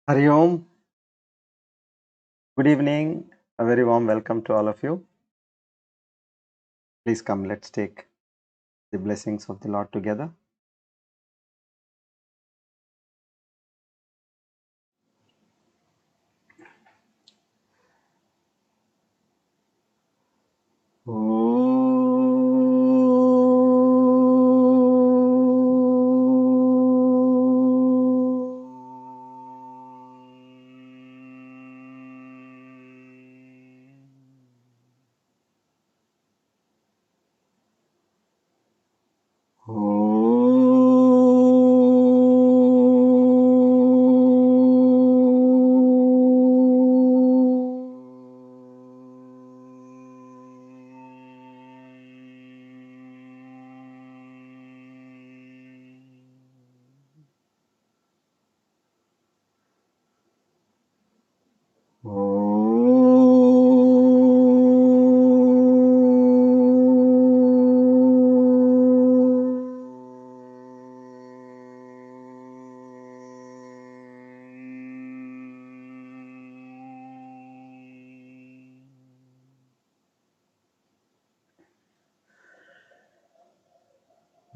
Hari Om. Good evening. A very warm welcome to all of you. Please come, let's take the blessings of the Lord together.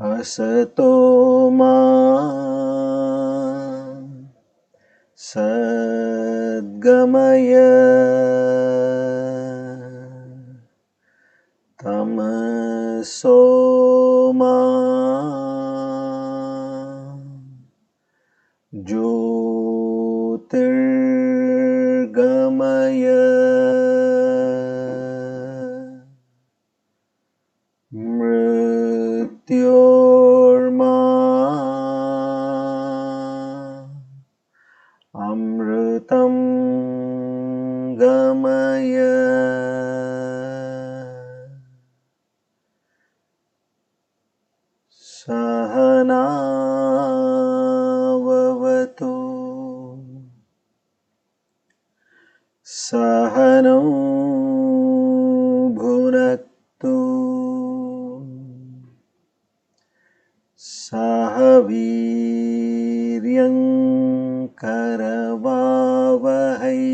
Asato ma sadgamaya tamaso ma jyotirgamaya mrityorma amritam gamaya sahana vavatu sahano bhunaktu sahaviryam karavavahai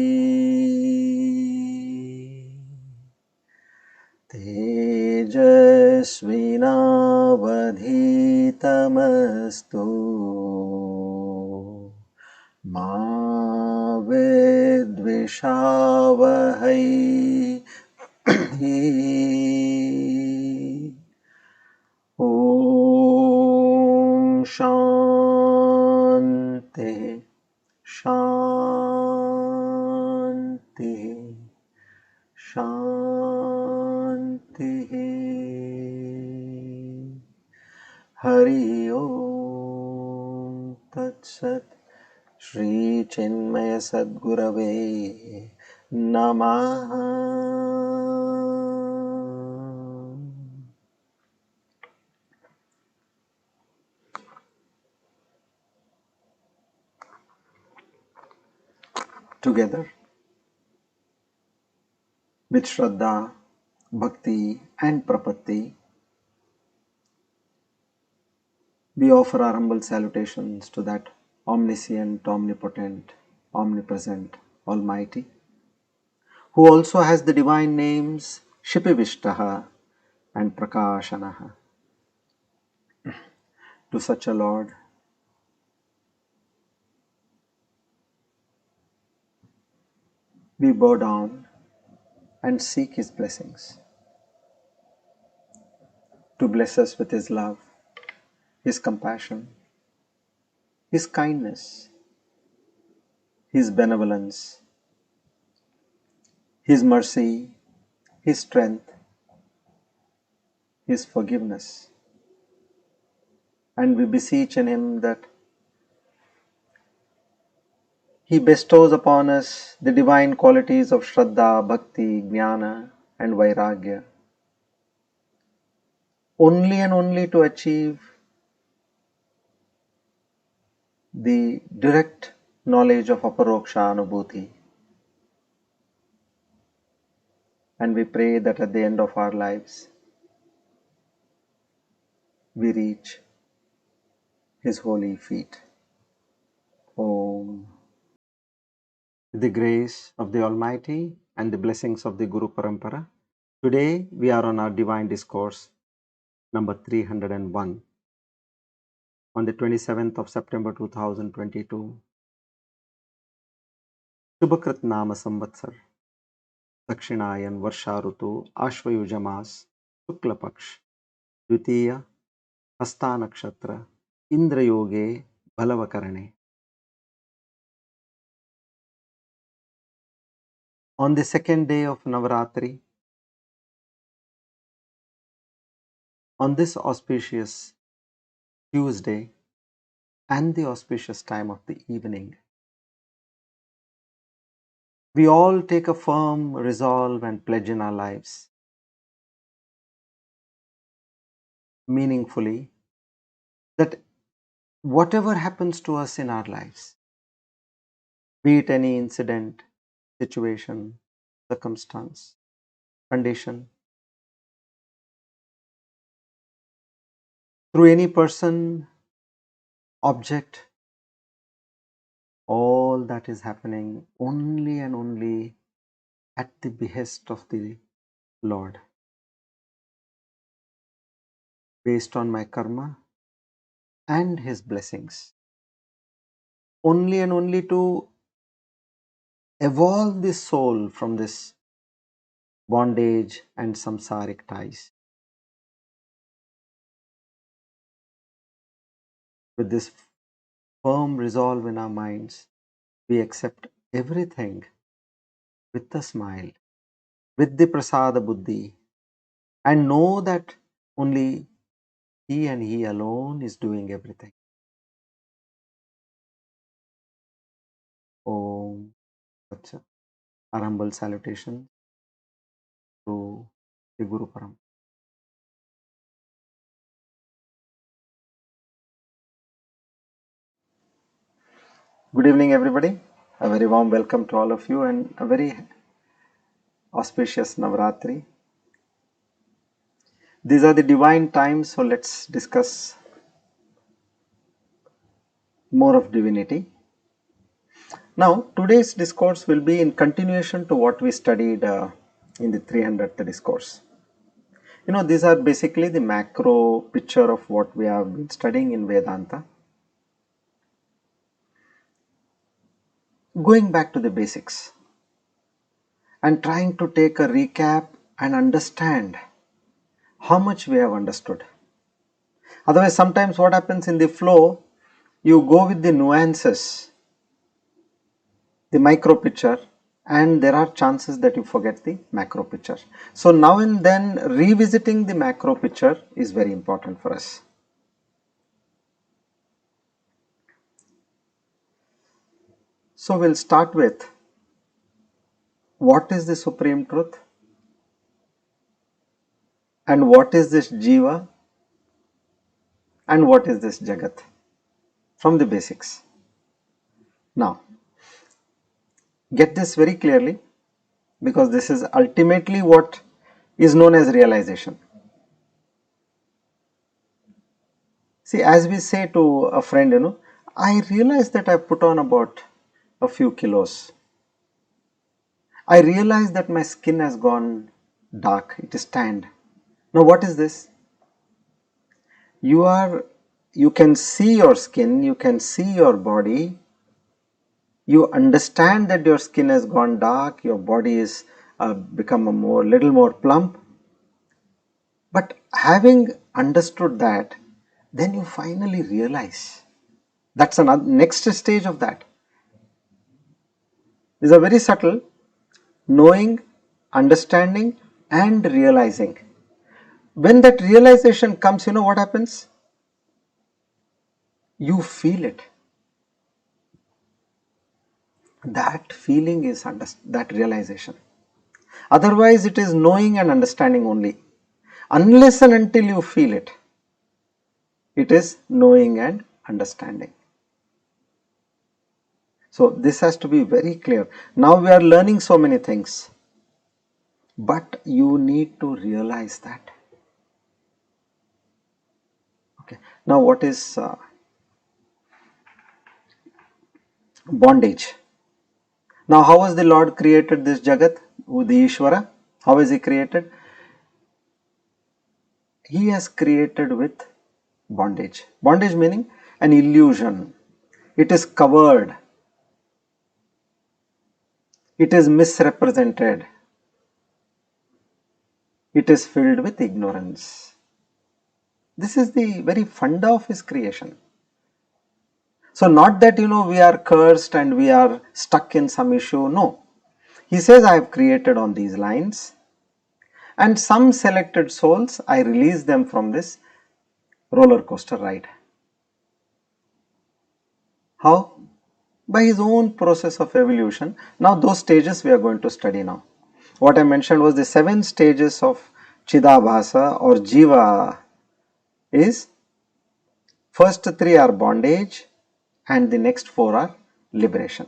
tejasvinavadhitamastu ma vidvishavahai. Om Shanti Shanti Shanti. Hari Om Tat Sat. Shri Chinmaya Sadgurave Namaha. Together with Shraddha, Bhakti and Prapatti, we offer our humble salutations to that omniscient, omnipotent, omnipresent, almighty, who also has the divine names Shipivishtaha and Prakashanaha. To such a Lord, we bow down and seek His blessings to bless us with His love, His compassion, His kindness, His benevolence, His mercy, His strength, His forgiveness. And we beseech in Him that He bestows upon us the divine qualities of Shraddha, Bhakti, Gnana and Vairagya, only and only to achieve the direct knowledge of Aparoksha Anubhuti. And we pray that at the end of our lives, we reach His holy feet. Om. With the grace of the Almighty and the blessings of the Guru Parampara, today we are on our Divine Discourse number 301 on the 27th of September 2022. Shubhakrit Nama Samvatsar, Dakshinayan Varsha Rutu, Ashvayuja Mas, Shukla Paksh, Dvitiya, Hasta Nakshatra, Indra Yoge, Balavakarane. On the second day of Navaratri, on this auspicious Tuesday and the auspicious time of the evening, we all take a firm resolve and pledge in our lives, meaningfully, that whatever happens to us in our lives, be it any incident, situation, circumstance, condition, through any person, object, all that is happening only and only at the behest of the Lord, based on my karma and His blessings, only and only to evolve the soul from this bondage and samsaric ties. With this firm resolve in our minds, we accept everything with a smile, with the prasada buddhi, and know that only He and He alone is doing everything. Om Vacha. Our humble salutation to the Guru Param. Good evening, everybody. A very warm welcome to all of you and a very auspicious Navaratri. These are the divine times, so let's discuss more of divinity. Now, today's discourse will be in continuation to what we studied in the 300th discourse. These are basically the macro picture of what we have been studying in Vedanta. Going back to the basics and trying to take a recap and understand how much we have understood. Otherwise, sometimes what happens in the flow, you go with the nuances, the micro picture, and there are chances that you forget the macro picture. So now and then revisiting the macro picture is very important for us. So we'll start with what is the Supreme Truth and what is this Jeeva and what is this Jagat from the basics. Now, get this very clearly, because this is ultimately what is known as realization. See, as we say to a friend, I realize that I put on about a few kilos. I realize that my skin has gone dark, it is tanned. Now what is this? You can see your skin, you can see your body, you understand that your skin has gone dark, your body is become a little more plump. But having understood that, then you finally realize. That's another next stage of that. These are very subtle: knowing, understanding, and realizing. When that realization comes, you know what happens? You feel it. That feeling is that realization. Otherwise, it is knowing and understanding only. Unless and until you feel it, it is knowing and understanding. So this has to be very clear. Now we are learning so many things, but you need to realize that. Okay. Now what is bondage? Now, how has the Lord created this Jagat, the Ishvara? How is He created? He has created with bondage. Bondage meaning an illusion. It is covered. It is misrepresented. It is filled with ignorance. This is the very funda of His creation. So not that we are cursed and we are stuck in some issue. No. He says, I have created on these lines, and some selected souls, I release them from this roller coaster ride. How? By His own process of evolution. Now those stages we are going to study now. What I mentioned was the 7 stages of Chidabhasa or Jeeva is, first 3 are bondage and the next 4 are liberation.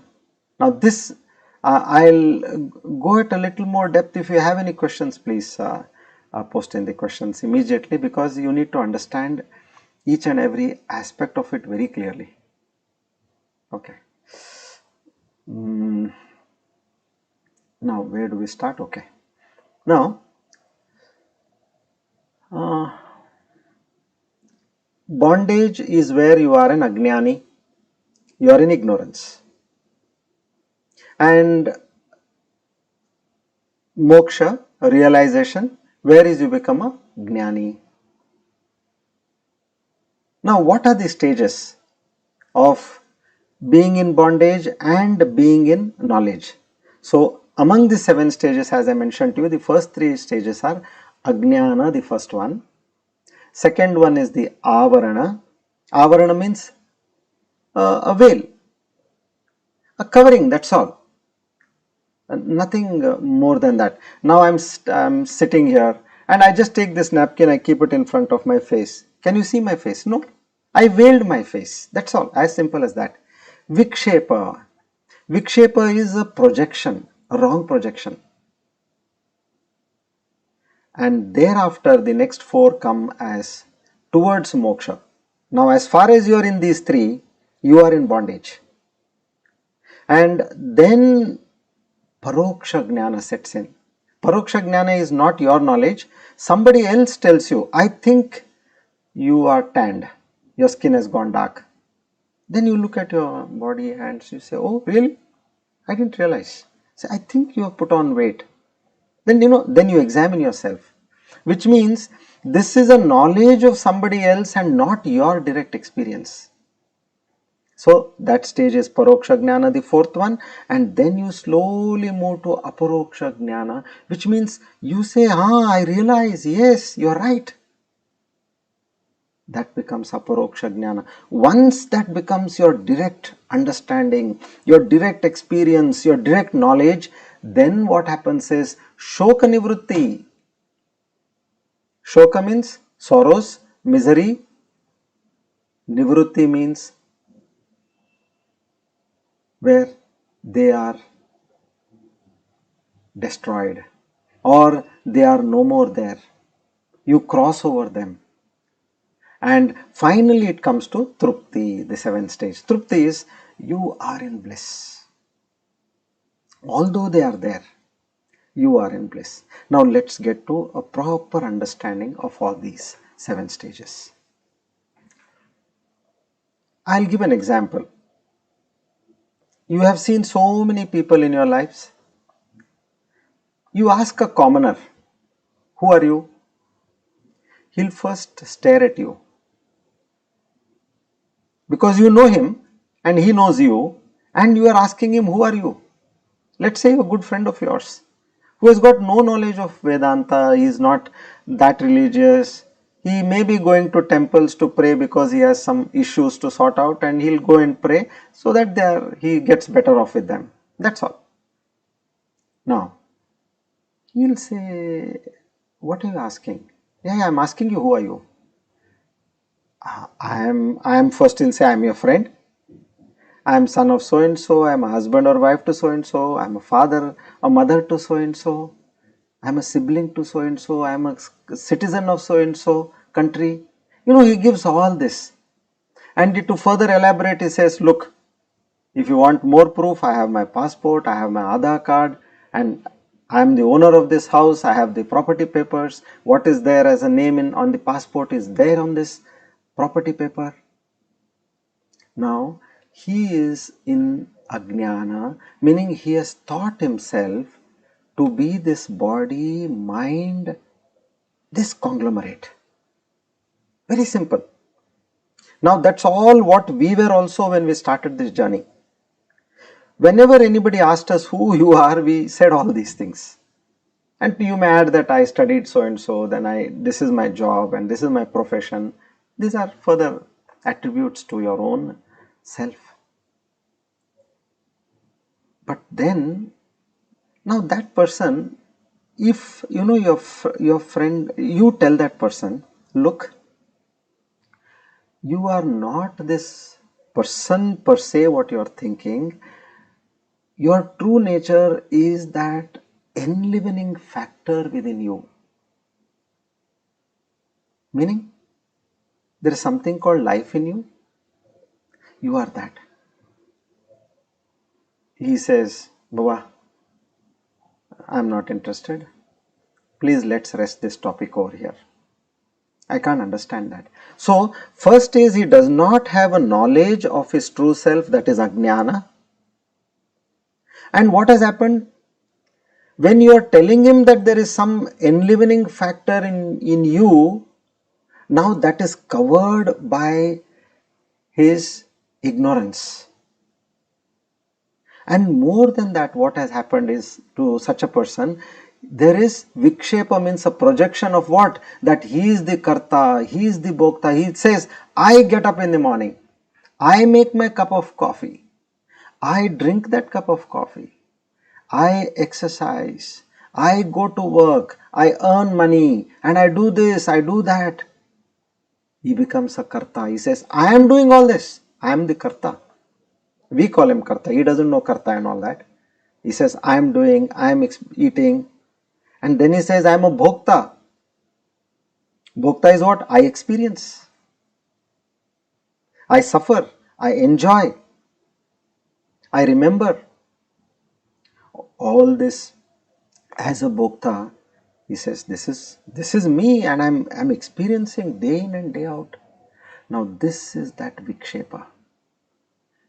Now this I'll go at a little more depth. If you have any questions, please post in the questions immediately, because you need to understand each and every aspect of it very clearly. Okay. Now where do we start? Okay. Now bondage is where you are an ajnani, you are in ignorance, and moksha, realization, where is you become a gnani. Now what are the stages of being in bondage and being in knowledge? So among the 7 stages, as I mentioned to you, the first 3 stages are ajnana, the first one. Second one is the avarana. Avarana means a veil, a covering, that's all. Nothing more than that. Now I'm sitting here and I just take this napkin, I keep it in front of my face. Can you see my face? No. I veiled my face. That's all. As simple as that. Vikshepa. Vikshepa is a projection, a wrong projection. And thereafter the next 4 come as towards moksha. Now as far as you are in these 3, you are in bondage. And then paroksha gnana sets in. Paroksha gnana is not your knowledge. Somebody else tells you, I think you are tanned, your skin has gone dark. Then you look at your body, hands, you say, oh really? I didn't realize. Say, I think you have put on weight. Then you examine yourself, which means this is a knowledge of somebody else and not your direct experience. So that stage is paroksha gnana, the 4th one, and then you slowly move to aparoksha gnana, which means you say, I realize, yes, you are right. That becomes aparoksha gnana. Once that becomes your direct understanding, your direct experience, your direct knowledge, then what happens is shoka nivrutti. Shoka means sorrows, misery. Nivrutti means where they are destroyed or they are no more there. You cross over them. And finally it comes to trupti, the 7th stage. Trupti is you are in bliss. Although they are there, you are in bliss. Now let's get to a proper understanding of all these 7 stages. I'll give an example. You have seen so many people in your lives. You ask a commoner, who are you? He'll first stare at you. Because you know him and he knows you, and you are asking him, who are you? Let's say a good friend of yours who has got no knowledge of Vedanta, he is not that religious. He may be going to temples to pray because he has some issues to sort out, and he'll go and pray so that he gets better off with them. That's all. Now, he'll say, what are you asking? Yeah, I'm asking you, who are you? I am first in say, I am your friend. I am son of so and so. I am a husband or wife to so and so. I am a father, a mother to so and so. I am a sibling to so and so. I am a citizen of so and so country. He gives all this. And to further elaborate, he says, look, If you want more proof, I have my passport, I have my Aadhaar card, and I am the owner of this house, I have the property papers. What is there as a name on the passport is there on this property paper. Now, he is in Ajnana, meaning he has taught himself to be this body, mind, this conglomerate. Very simple. Now, that's all what we were also when we started this journey. Whenever anybody asked us who you are, we said all these things. And you may add that I studied so and so, then this is my job and this is my profession. These are further attributes to your own self. But then, now that person, if you know your friend, you tell that person, look, you are not this person per se what you are thinking. Your true nature is that enlivening factor within you. Meaning, there is something called life in you. You are that. He says, Baba, I am not interested. Please let's rest this topic over here. I can't understand that. So, first is he does not have a knowledge of his true self, that is Ajnana. And what has happened? When you are telling him that there is some enlivening factor in you, now that is covered by his ignorance. And more than that, what has happened is to such a person, there is vikshepa, means a projection of what? That he is the karta, he is the bhokta. He says, I get up in the morning, I make my cup of coffee, I drink that cup of coffee, I exercise, I go to work, I earn money, and I do this, I do that. He becomes a karta. He says, I am doing all this, I am the karta. We call him karta. He doesn't know karta and all that. He says, I am doing, I am eating. And then he says, I am a bhokta. Bhokta is what? I experience. I suffer. I enjoy. I remember. All this as a bhokta, he says, this is me and I'm experiencing day in and day out. Now this is that vikshepa.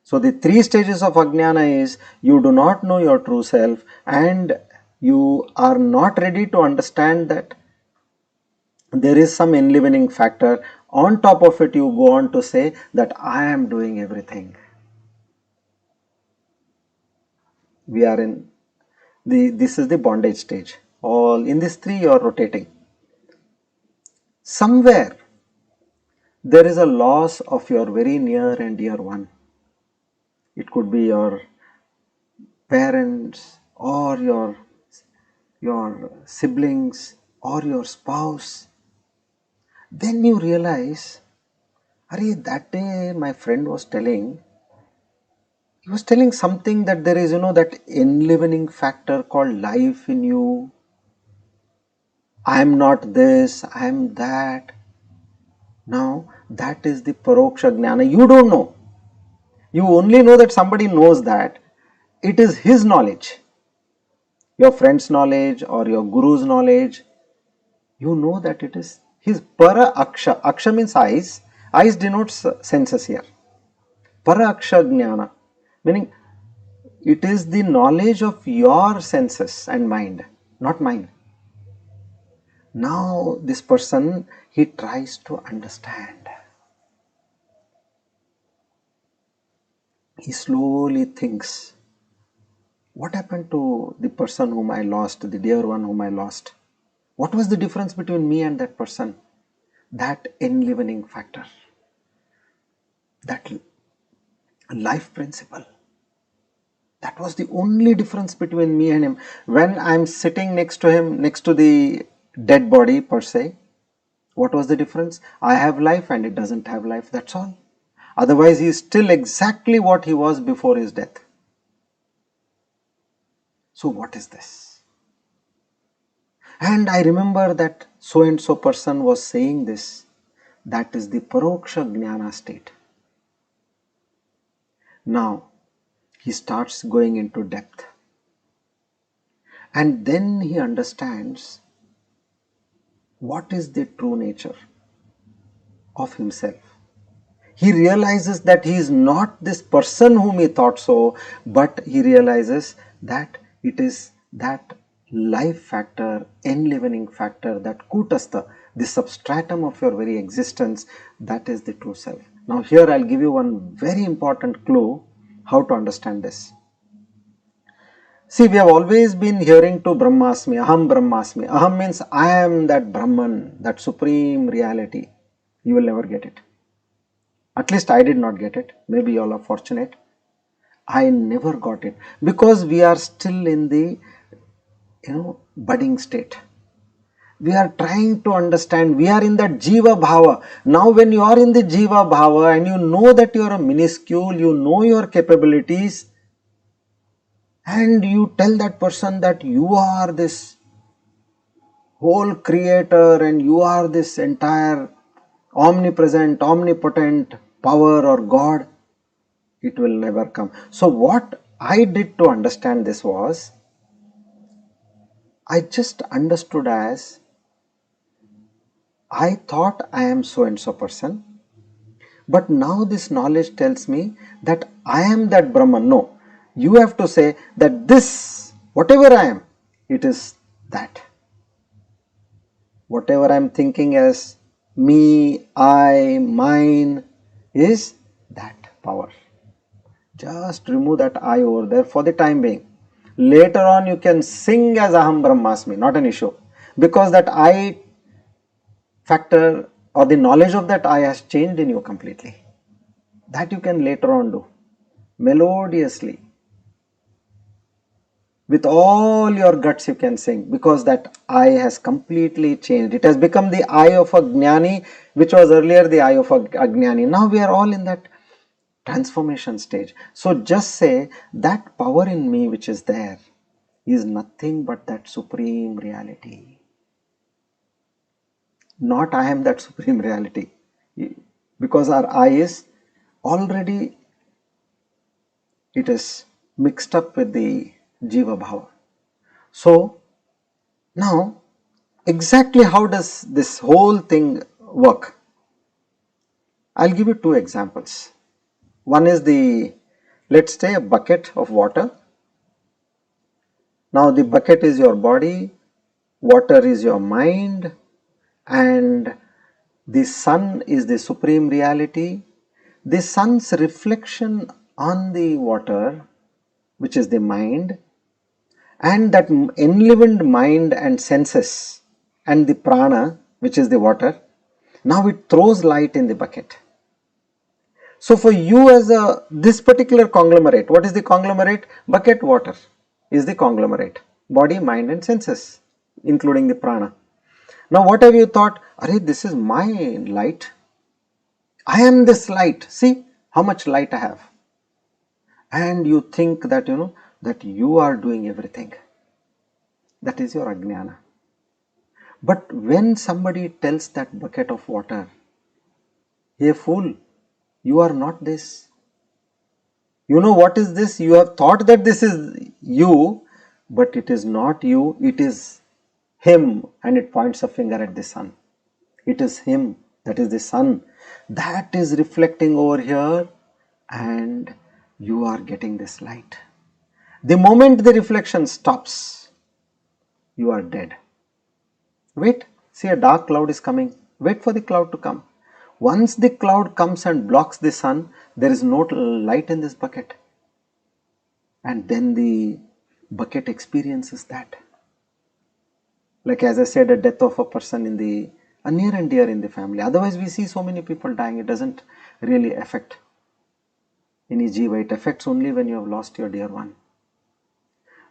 So the three stages of Ajnana is, you do not know your true self and you are not ready to understand that there is some enlivening factor. On top of it, you go on to say that I am doing everything. We are in this is the bondage stage. All in this three you are rotating. Somewhere there is a loss of your very near and dear one. It could be your parents or your siblings or your spouse. Then you realize, that day my friend was telling, he was telling something that there is, that enlivening factor called life in you. I am not this, I am that. Now that is the paroksha gnana. You don't know. You only know that somebody knows that. It is his knowledge. Your friend's knowledge or your guru's knowledge. You know that it is his para aksha. Aksha means eyes. Eyes denotes senses here. Para aksha gnana. Meaning it is the knowledge of your senses and mind, not mine. Now this person, he tries to understand. He slowly thinks, what happened to the person whom I lost, the dear one whom I lost? What was the difference between me and that person? That enlivening factor, that life principle. That was the only difference between me and him. When I am sitting next to him, next to the dead body per se, what was the difference? I have life and it doesn't have life, that's all. Otherwise, he is still exactly what he was before his death. So what is this? And I remember that so and so person was saying this. That is the paroksha gnana state. Now, he starts going into depth. And then he understands what is the true nature of himself. He realizes that he is not this person whom he thought so, but he realizes that it is that life factor, enlivening factor, that kutastha, the substratum of your very existence, that is the true self. Now here I'll give you one very important clue how to understand this. See, we have always been hearing to Brahmasmi, Aham Brahmasmi. Aham means I am that Brahman, that supreme reality. You will never get it. At least I did not get it. Maybe you all are fortunate. I never got it because we are still in the budding state. We are trying to understand. We are in that Jeeva bhava. Now when you are in the Jeeva bhava and you know that you are a minuscule, you know your capabilities, and you tell that person that you are this whole creator and you are this entire omnipresent, omnipotent power or God, it will never come. So what I did to understand this was, I just understood as, I thought I am so and so person, but now this knowledge tells me that I am that Brahman. No, you have to say that this, whatever I am, it is that. Whatever I am thinking as me, I, mine, is that power. Just remove that I over there for the time being. Later on you can sing as Aham Brahmasmi, not an issue. Because that I factor or the knowledge of that I has changed in you completely. That you can later on do. Melodiously. With all your guts you can sing, because that I has completely changed. It has become the I of a Gnani, which was earlier the I of a Agnani. Now we are all in that transformation stage. So just say that power in me which is there is nothing but that supreme reality. Not I am that supreme reality. Because our I is already, it is mixed up with the Jeeva bhava. So now exactly how does this whole thing work? I'll give you two examples. One is the, let's say, a bucket of water. Now the bucket is your body, water is your mind, and the sun is the supreme reality. The sun's reflection on the water, which is the mind, and that enlivened mind and senses and the prana, which is the water, now it throws light in the bucket. So for you as this particular conglomerate, what is the conglomerate? Bucket, water is the conglomerate. Body, mind and senses, including the prana. Now what have you thought? Arey, this is my light. I am this light. See how much light I have. And you think that that you are doing everything. That is your Ajnana. But when somebody tells that bucket of water, hey fool, you are not this. You know what is this? You have thought that this is you, but it is not you, it is him, and it points a finger at the sun. It is him, that is the sun, that is reflecting over here, and you are getting this light. The moment the reflection stops, you are dead. Wait, see a dark cloud is coming. Wait for the cloud to come. Once the cloud comes and blocks the sun, there is no light in this bucket. And then the bucket experiences that. Like as I said, a death of a person in the, a near and dear in the family. Otherwise we see so many people dying, it doesn't really affect any Jeeva. It affects only when you have lost your dear one.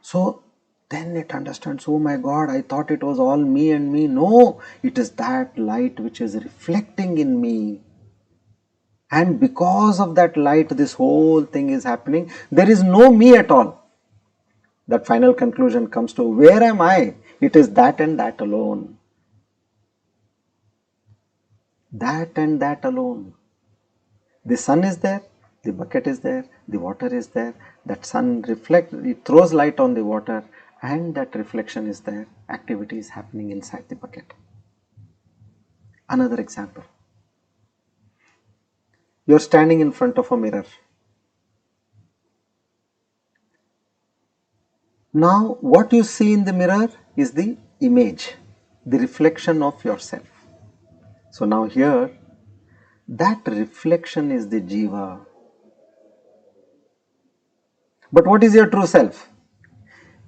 So then it understands, oh my God, I thought it was all me and me. No, it is that light which is reflecting in me. And because of that light, this whole thing is happening. There is no me at all. That final conclusion comes to, where am I? It is that and that alone. That and that alone. The sun is there, The bucket is there, the water is there, that sun reflects, it throws light on the water, and that reflection is there. Activity is happening inside the bucket. Another example. You are standing in front of a mirror. Now, what you see in the mirror is the image, the reflection of yourself. So now here, that reflection is the Jeeva. But what is your true self?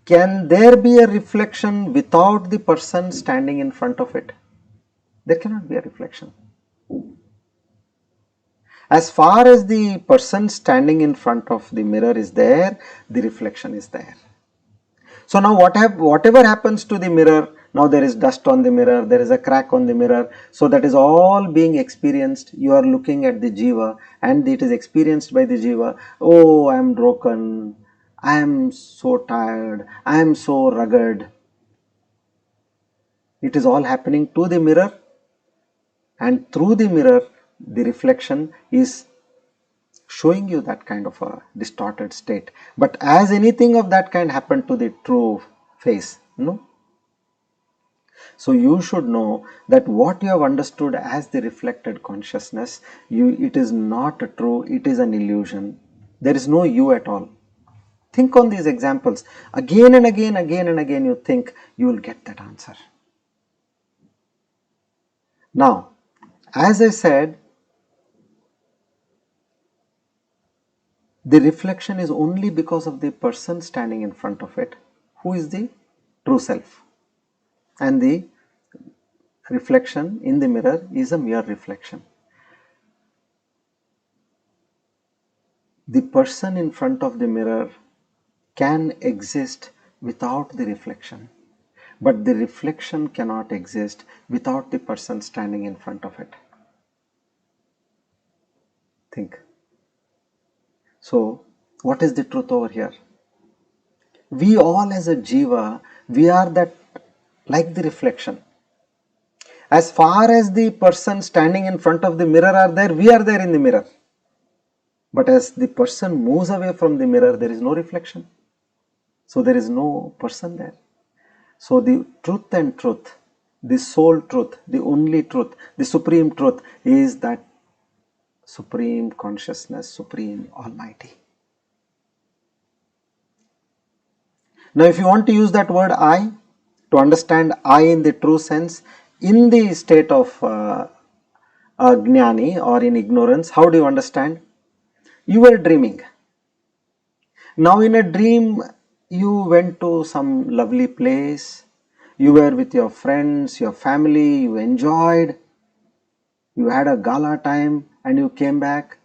Can there be a reflection without the person standing in front of it? There cannot be a reflection. As far as the person standing in front of the mirror is there, the reflection is there. So now whatever happens to the mirror, now there is dust on the mirror, there is a crack on the mirror, so that is all being experienced. You are looking at the Jeeva and it is experienced by the Jeeva. Oh, I am broken, I am so tired, I am so rugged. It is all happening to the mirror, and through the mirror the reflection is showing you that kind of a distorted state. But as anything of that kind happened to the true face? No. So you should know that what you have understood as the reflected consciousness, it is not true, it is an illusion. There is no you at all. Think on these examples. Again and again, again and again you think, you will get that answer. Now, as I said, the reflection is only because of the person standing in front of it, who is the true self. And the reflection in the mirror is a mere reflection. The person in front of the mirror can exist without the reflection, but the reflection cannot exist without the person standing in front of it. Think. So, what is the truth over here? We all as a Jeeva, we are that like the reflection. As far as the person standing in front of the mirror are there, we are there in the mirror. But as the person moves away from the mirror, there is no reflection. So there is no person there. So the truth and truth, the sole truth, the only truth, the supreme truth is that supreme consciousness, supreme almighty. Now if you want to use that word I, to understand I in the true sense, in the state of Gnani or in ignorance, how do you understand? You were dreaming. Now in a dream, you went to some lovely place, you were with your friends, your family, you enjoyed, you had a gala time and you came back.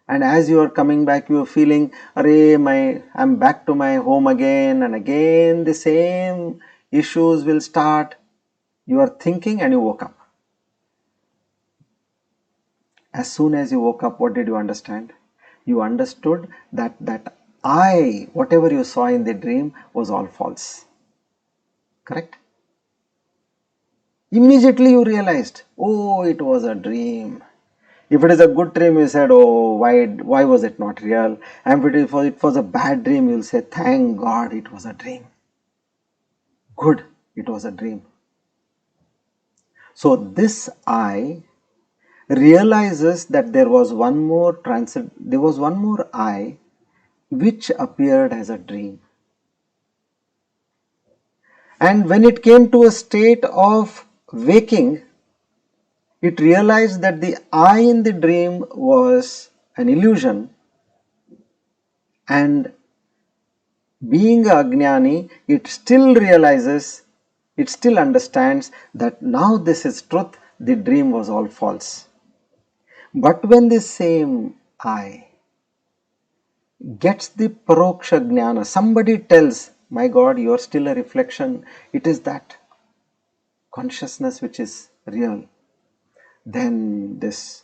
And as you are coming back, you are feeling, I'm back to my home again, and again the same issues will start. You are thinking and you woke up. As soon as you woke up, what did you understand? You understood that I, whatever you saw in the dream, was all false. Correct? Immediately you realized, oh, it was a dream. If it is a good dream, you said, oh, why was it not real? And if it was a bad dream, you will say, thank God it was a dream. Good, it was a dream. So this I realizes that there was one more I which appeared as a dream. And when it came to a state of waking, it realized that the I in the dream was an illusion, and being a Jnani, it still realizes, it still understands that now this is truth, the dream was all false. But when the same I gets the paroksha Gnana, somebody tells, my God, you are still a reflection, it is that consciousness which is real. Then this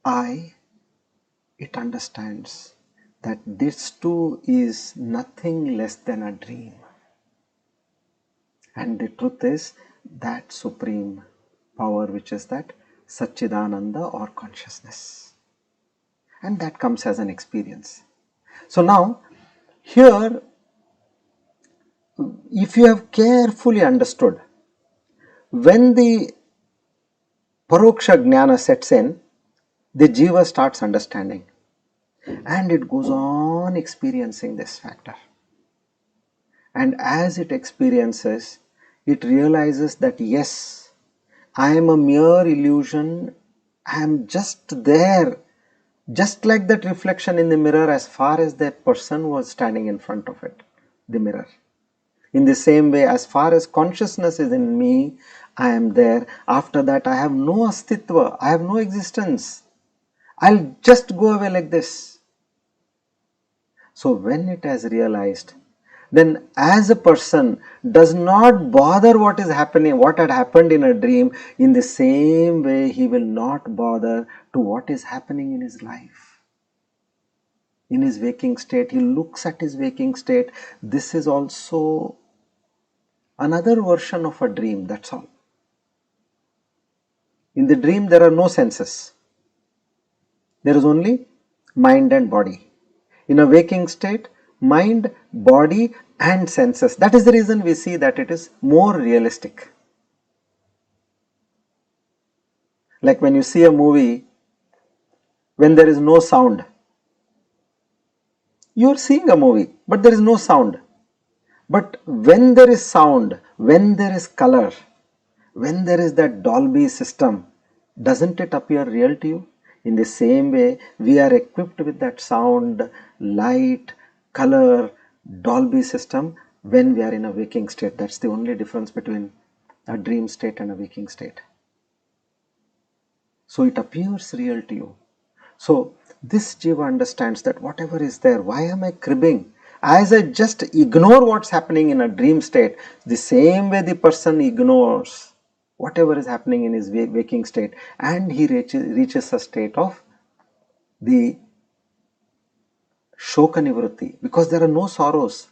I, it understands that this too is nothing less than a dream. And the truth is that supreme power which is that Satchidananda or consciousness. and that comes as an experience. So now here, if you have carefully understood, when the paroksha gnana sets in, the jiva starts understanding and it goes on experiencing this factor. And as it experiences, it realizes that yes, I am a mere illusion, I am just there, just like that reflection in the mirror as far as that person was standing in front of it, the mirror. In the same way, as far as consciousness is in me, I am there. After that, I have no astitva, I have no existence. I'll just go away like this. So when it has realized, then as a person does not bother what is happening, what had happened in a dream, in the same way he will not bother to what is happening in his life. In his waking state, he looks at his waking state. This is also another version of a dream, that's all. In the dream, there are no senses. There is only mind and body. In a waking state, mind, body and senses. That is the reason we see that it is more realistic. Like when you see a movie, when there is no sound, you are seeing a movie, but there is no sound. But when there is sound, when there is color, when there is that Dolby system, doesn't it appear real to you? In the same way, we are equipped with that sound, light, color, Dolby system when we are in a waking state. That's the only difference between a dream state and a waking state. So it appears real to you. So this jiva understands that whatever is there, why am I cribbing? As I just ignore what's happening in a dream state, the same way the person ignores whatever is happening in his waking state, and he reaches a state of the shoka nivritti, because there are no sorrows.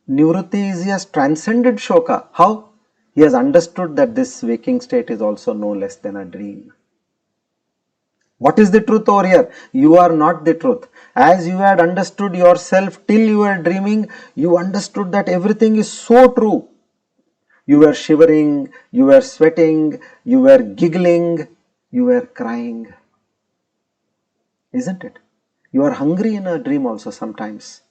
Nivritti is he has transcended shoka. How? He has understood that this waking state is also no less than a dream. What is the truth over here? You are not the truth. As you had understood yourself till you were dreaming, you understood that everything is so true. You were shivering, you were sweating, you were giggling, you were crying. Isn't it? You are hungry in a dream also sometimes.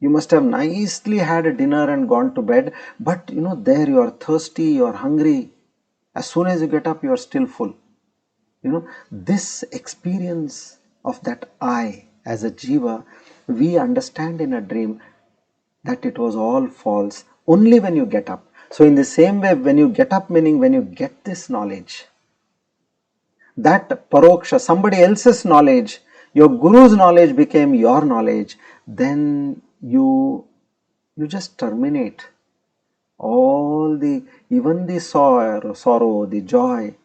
You must have nicely had a dinner and gone to bed, but there you are thirsty, you are hungry. As soon as you get up, you are still full. This experience of that I as a jiva, we understand in a dream that it was all false only when you get up. So in the same way, when you get up, meaning when you get this knowledge, that paroksha, somebody else's knowledge, your guru's knowledge became your knowledge, then you just terminate all even the sorrow, the joy.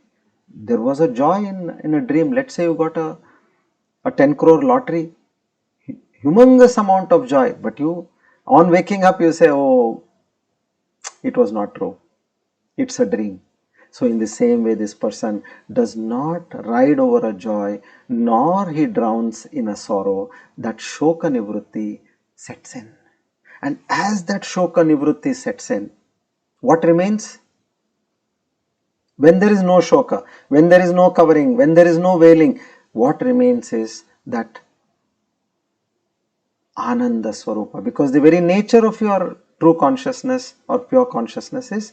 There was a joy in a dream. Let's say you got a 10 crore lottery, humongous amount of joy, but you, on waking up, you say, oh, it was not true. It's a dream. So in the same way, this person does not ride over a joy, nor he drowns in a sorrow. That shoka nivritti sets in. And as that shoka nivritti sets in, what remains? When there is no shoka, when there is no covering, when there is no wailing, what remains is that Ananda Swarupa, because the very nature of your true consciousness or pure consciousness is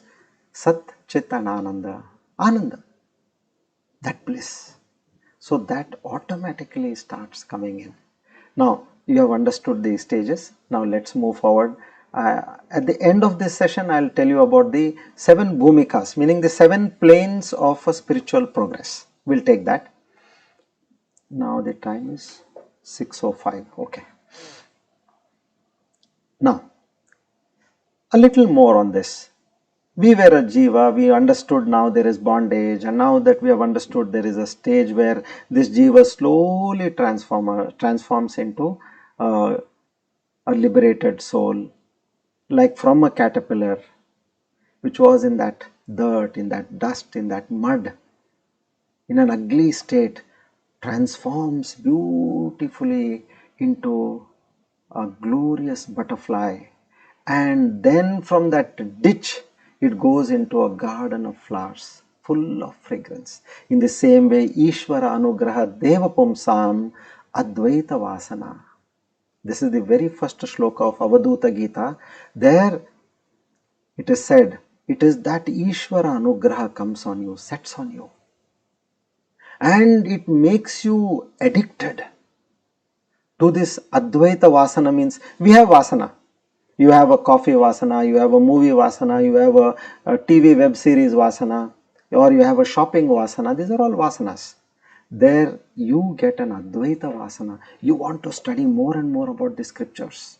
Sat Chit and Ananda. Ananda, that bliss. So that automatically starts coming in. Now you have understood these stages. Now let's move forward. At the end of this session, I will tell you about the 7 Bhumikas, meaning the 7 planes of a spiritual progress. We'll take that. Now the time is 6:05. Okay. Now, a little more on this. We were a jiva, we understood now there is bondage, and now that we have understood there is a stage where this jiva slowly transforms into a liberated soul, like from a caterpillar which was in that dirt, in that dust, in that mud, in an ugly state. transforms beautifully into a glorious butterfly, and then from that ditch it goes into a garden of flowers full of fragrance. In the same way, Ishvara Anugraha Deva Pumsam Advaita Vasana. This is the very first shloka of Avadhuta Gita. There it is said, it is that Ishvara Anugraha comes on you, sets on you, and it makes you addicted to this Advaita Vasana. Means we have Vasana. You have a coffee Vasana, you have a movie Vasana, you have a TV web series Vasana, or you have a shopping Vasana. These are all Vasanas. There you get an Advaita Vasana. You want to study more and more about the scriptures.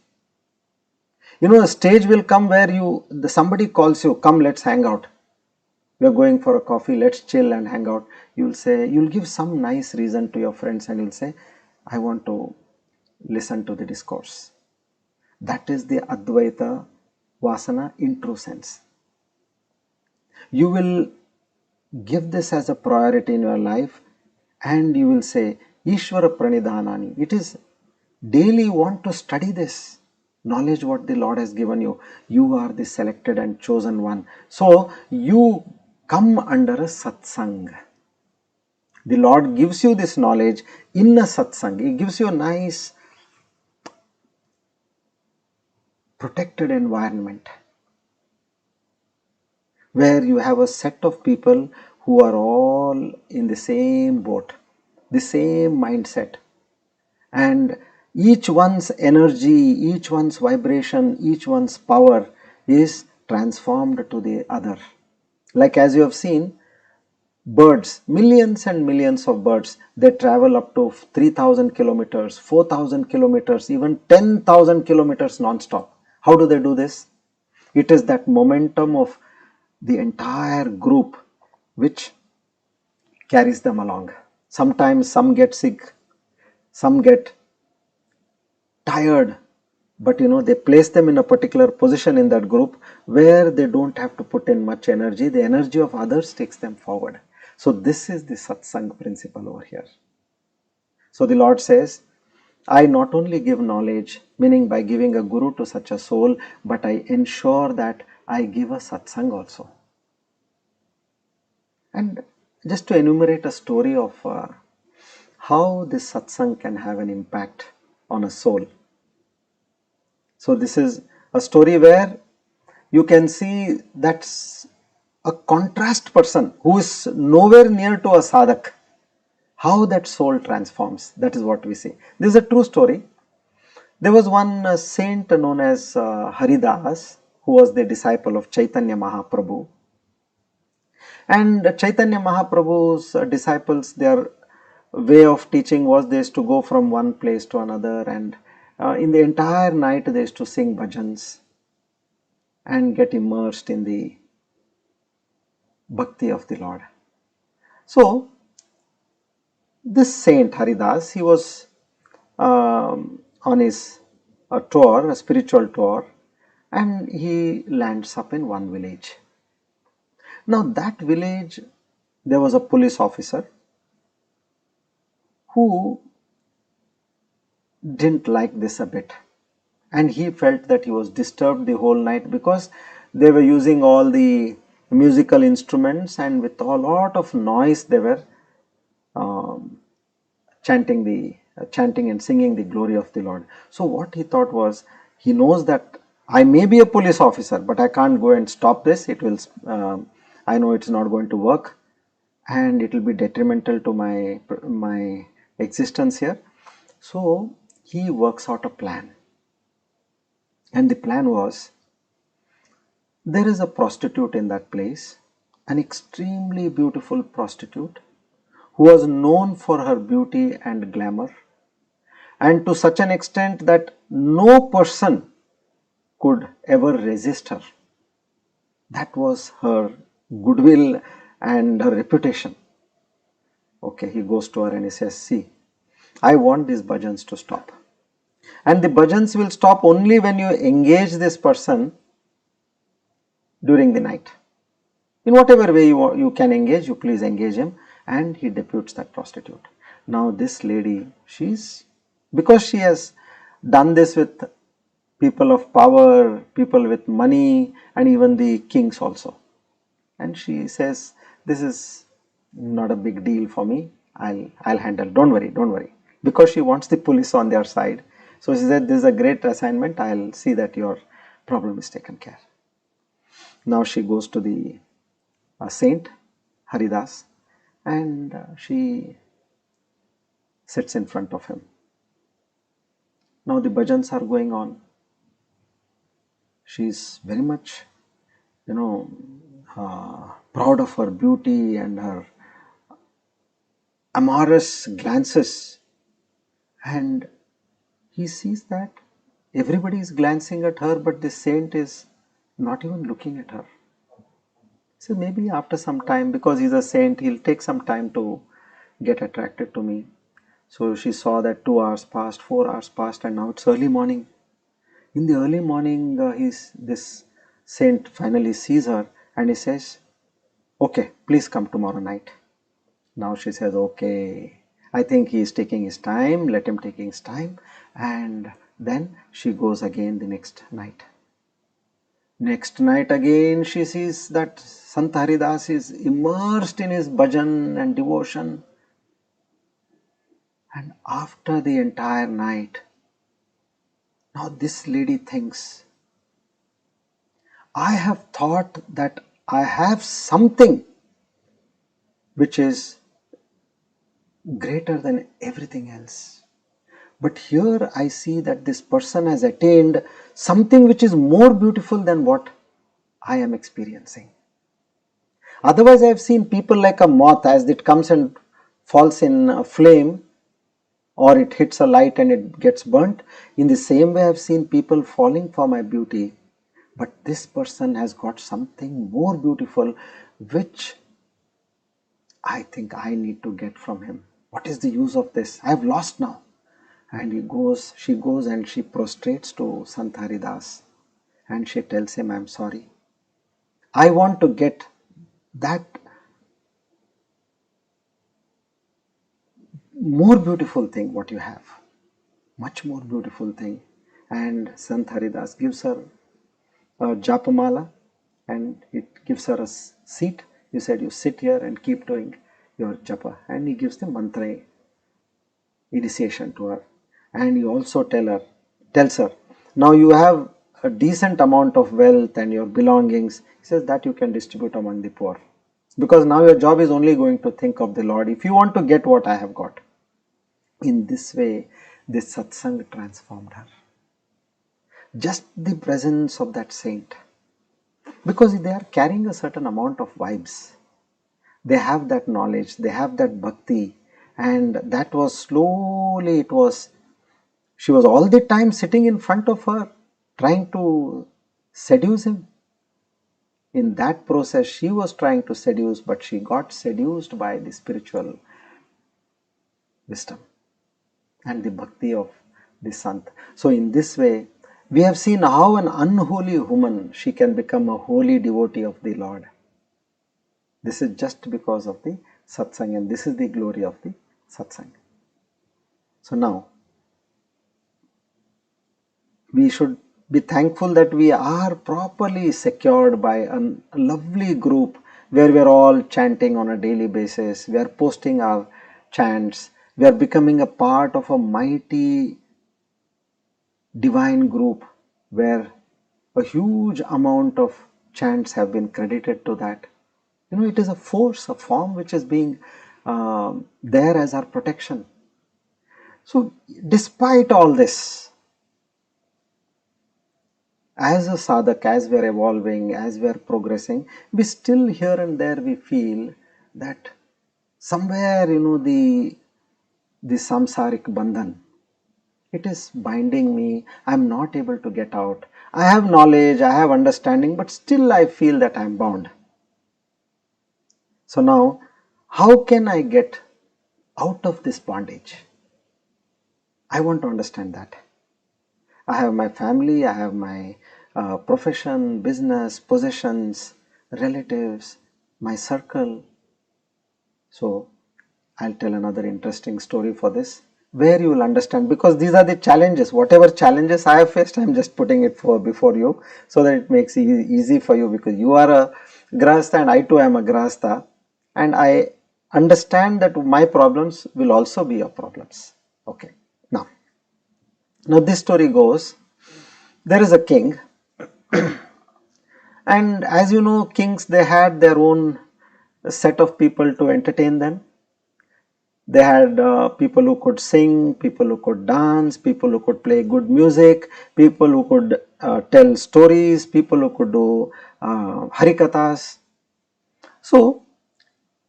You know, a stage will come where somebody calls you, come, let's hang out. We are going for a coffee, let's chill and hang out. You will say, you will give some nice reason to your friends and you will say, I want to listen to the discourse. That is the Advaita Vasana in true sense. You will give this as a priority in your life and you will say, Ishvara Pranidhanani. It is daily you want to study this knowledge what the Lord has given you. You are the selected and chosen one. So you come under a Satsangh. The Lord gives you this knowledge in a Satsangh. He gives you a nice protected environment where you have a set of people who are all in the same boat, the same mindset, and each one's energy, each one's vibration, each one's power is transformed to the other. Like as you have seen, birds, millions and millions of birds, they travel up to 3,000 kilometers, 4,000 kilometers, even 10,000 kilometers non-stop. How do they do this? It is that momentum of the entire group which carries them along. Sometimes some get sick, some get tired, but they place them in a particular position in that group where they don't have to put in much energy. The energy of others takes them forward. So this is the Satsang principle over here. So the Lord says, I not only give knowledge, meaning by giving a guru to such a soul, but I ensure that I give a Satsang also. And just to enumerate a story of how this Satsang can have an impact on a soul. So this is a story where you can see that's a contrast person who is nowhere near to a sadhak. How that soul transforms, that is what we see. This is a true story. There was one saint known as Haridas, who was the disciple of Chaitanya Mahaprabhu. And Chaitanya Mahaprabhu's disciples, their way of teaching was they used to go from one place to another, and in the entire night they used to sing bhajans and get immersed in the bhakti of the Lord. So this saint Haridas, he was on his tour, a spiritual tour, and he lands up in one village. Now that village, there was a police officer who didn't like this a bit, and he felt that he was disturbed the whole night because they were using all the musical instruments and with a lot of noise they were chanting and singing the glory of the Lord. So what he thought was, he knows that I may be a police officer, but I can't go and stop this. It will, I know it's not going to work, and it will be detrimental to my existence here. So he works out a plan, and the plan was, there is a prostitute in that place, an extremely beautiful prostitute who was known for her beauty and glamour, and to such an extent that no person could ever resist her. That was her goodwill and her reputation. Okay, he goes to her and he says, see, I want these bhajans to stop. And the bhajans will stop only when you engage this person during the night. In whatever way you can engage, you please engage him. And he deputes that prostitute. Now this lady, because she has done this with people of power, people with money, and even the kings also. And she says, this is not a big deal for me. I'll handle. Don't worry. Because she wants the police on their side. So she said, this is a great assignment. I'll see that your problem is taken care. Now she goes to the saint Haridas, and she sits in front of him. Now the bhajans are going on. She's very much, proud of her beauty and her amorous glances, and he sees that everybody is glancing at her, but the saint is not even looking at her. So maybe after some time, because he's a saint, he'll take some time to get attracted to me. So she saw that 2 hours passed, 4 hours passed, and now it's early morning. In the early morning, this saint finally sees her and he says, okay, please come tomorrow night. Now she says, okay, I think he is taking his time, let him take his time. And then she goes again the next night. Next night again she sees that Sant Haridas is immersed in his bhajan and devotion. And after the entire night, now this lady thinks, I have thought that I have something which is greater than everything else. But here I see that this person has attained something which is more beautiful than what I am experiencing. Otherwise, I have seen people like a moth, as it comes and falls in a flame, or it hits a light and it gets burnt. In the same way, I have seen people falling for my beauty. But this person has got something more beautiful, which I think I need to get from him. What is the use of this? I have lost now. And she goes and she prostrates to Sant Haridas and she tells him, I am sorry. I want to get that more beautiful thing what you have. Much more beautiful thing. And Sant Haridas gives her a japamala and it gives her a seat. He said, you sit here and keep doing your japa. And he gives the mantra initiation to her. And he also tells her, now you have a decent amount of wealth and your belongings. He says that you can distribute among the poor. Because now your job is only going to think of the Lord if you want to get what I have got. In this way, this satsang transformed her. Just the presence of that saint. Because they are carrying a certain amount of vibes. They have that knowledge, they have that bhakti. And that was slowly, she was all the time sitting in front of her, trying to seduce him. In that process, she was trying to seduce, but she got seduced by the spiritual wisdom and the bhakti of the Sant. So in this way, we have seen how an unholy woman, she can become a holy devotee of the Lord. This is just because of the satsang, and this is the glory of the satsang. So now, we should be thankful that we are properly secured by a lovely group where we are all chanting on a daily basis. We are posting our chants. We are becoming a part of a mighty divine group where a huge amount of chants have been credited to that. It is a force, a form which is being there as our protection. So, despite all this, as a sadhak, as we are evolving, as we are progressing, we still here and there we feel that somewhere, the samsaric bandhan, it is binding me. I am not able to get out. I have knowledge, I have understanding, but still I feel that I am bound. So now, how can I get out of this bondage? I want to understand that. I have my family, I have my profession, business, possessions, relatives, my circle. So, I'll tell another interesting story for this, where you will understand, because these are the challenges. Whatever challenges I have faced, I'm just putting it before you, so that it makes it easy for you, because you are a grahastha and I too am a grahastha, and I understand that my problems will also be your problems. Okay. Now this story goes, there is a king, and as you know, kings, they had their own set of people to entertain them. They had people who could sing, people who could dance, people who could play good music, people who could tell stories, people who could do harikathas. So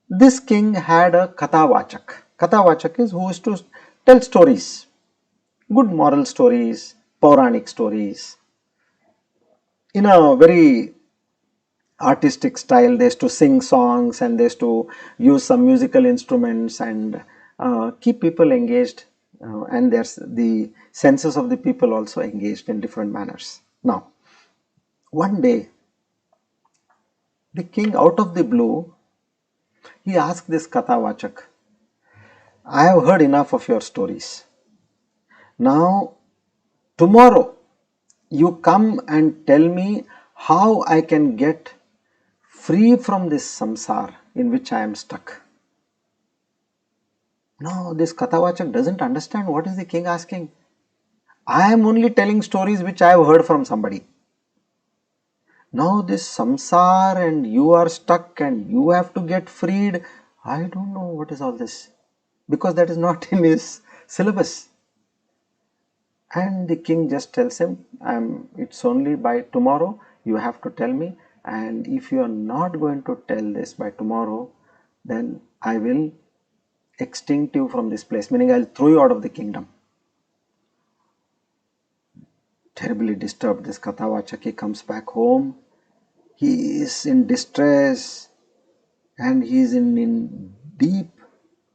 this king had a kathavachak. Kathavachak is who is to tell stories, good moral stories, Puranic stories, in a very artistic style. They used to sing songs and they used to use some musical instruments and keep people engaged, and there's the senses of the people also engaged in different manners. Now, one day, the king, out of the blue, he asked this kathavachak, I have heard enough of your stories. Now, tomorrow, you come and tell me how I can get free from this samsara in which I am stuck. Now, this kathavachak doesn't understand what is the king asking. I am only telling stories which I have heard from somebody. Now, this samsara and you are stuck and you have to get freed. I don't know what is all this, because that is not in his syllabus. And the king just tells him, it's only by tomorrow you have to tell me, and if you are not going to tell this by tomorrow, then I will extinct you from this place, meaning I'll throw you out of the kingdom. Terribly disturbed, this kathavachak comes back home. He is in distress and he is in deep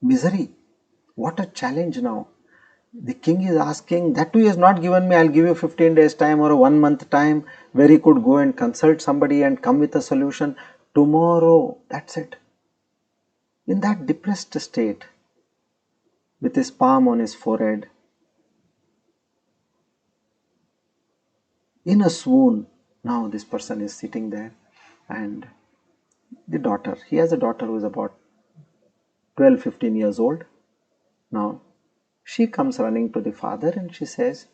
misery. What a challenge now. The king is asking, that too he has not given me, I'll give you 15 days time or a 1 month time where he could go and consult somebody and come with a solution. Tomorrow, that's it. In that depressed state, with his palm on his forehead, in a swoon, now this person is sitting there, and the daughter, he has a daughter who is about 12-15 years old. Now, she comes running to the father and she says,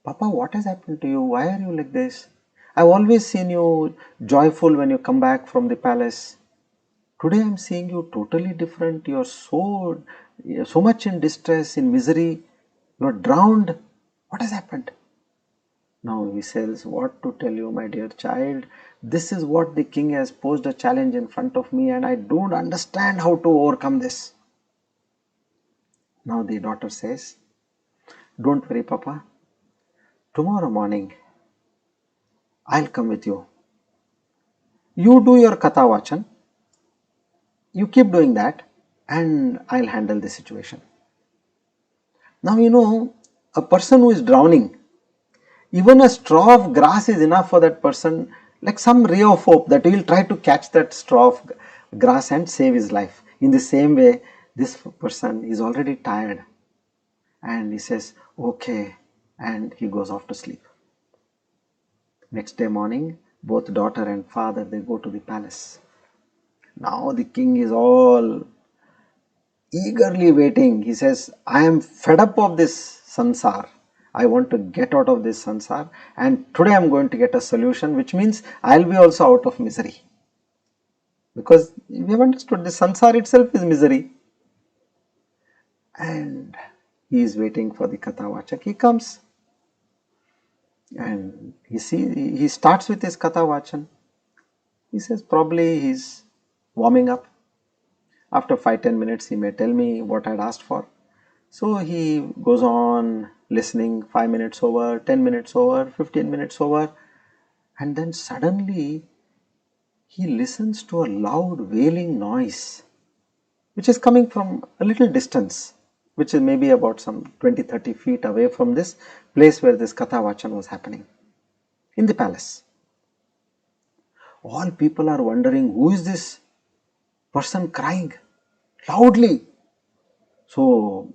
Papa, what has happened to you? Why are you like this? I've always seen you joyful when you come back from the palace. Today I'm seeing you totally different. You're so much in distress, in misery. You're drowned. What has happened? Now he says, what to tell you, my dear child? This is what the king has posed a challenge in front of me, and I don't understand how to overcome this. Now the daughter says, don't worry, Papa. Tomorrow morning, I'll come with you. You do your kathavachan. You keep doing that and I'll handle the situation. Now, you know, a person who is drowning, even a straw of grass is enough for that person, like some ray of hope that he will try to catch that straw of grass and save his life. In the same way, this person is already tired and he says, okay, and he goes off to sleep. Next day morning, both daughter and father, they go to the palace. Now the king is all eagerly waiting. He says, I am fed up of this sansar. I want to get out of this sansar, and today I am going to get a solution, which means I will be also out of misery. Because we have understood the sansar itself is misery. And he is waiting for the kathavachak. He comes and he starts with his kathavachan. He says probably he's warming up. After 5-10 minutes he may tell me what I had asked for. So he goes on listening, 5 minutes over, 10 minutes over, 15 minutes over, and then suddenly he listens to a loud wailing noise which is coming from a little distance, which is maybe about some 20-30 feet away from this place where this kathavachan was happening, in the palace. All people are wondering, who is this person crying loudly? So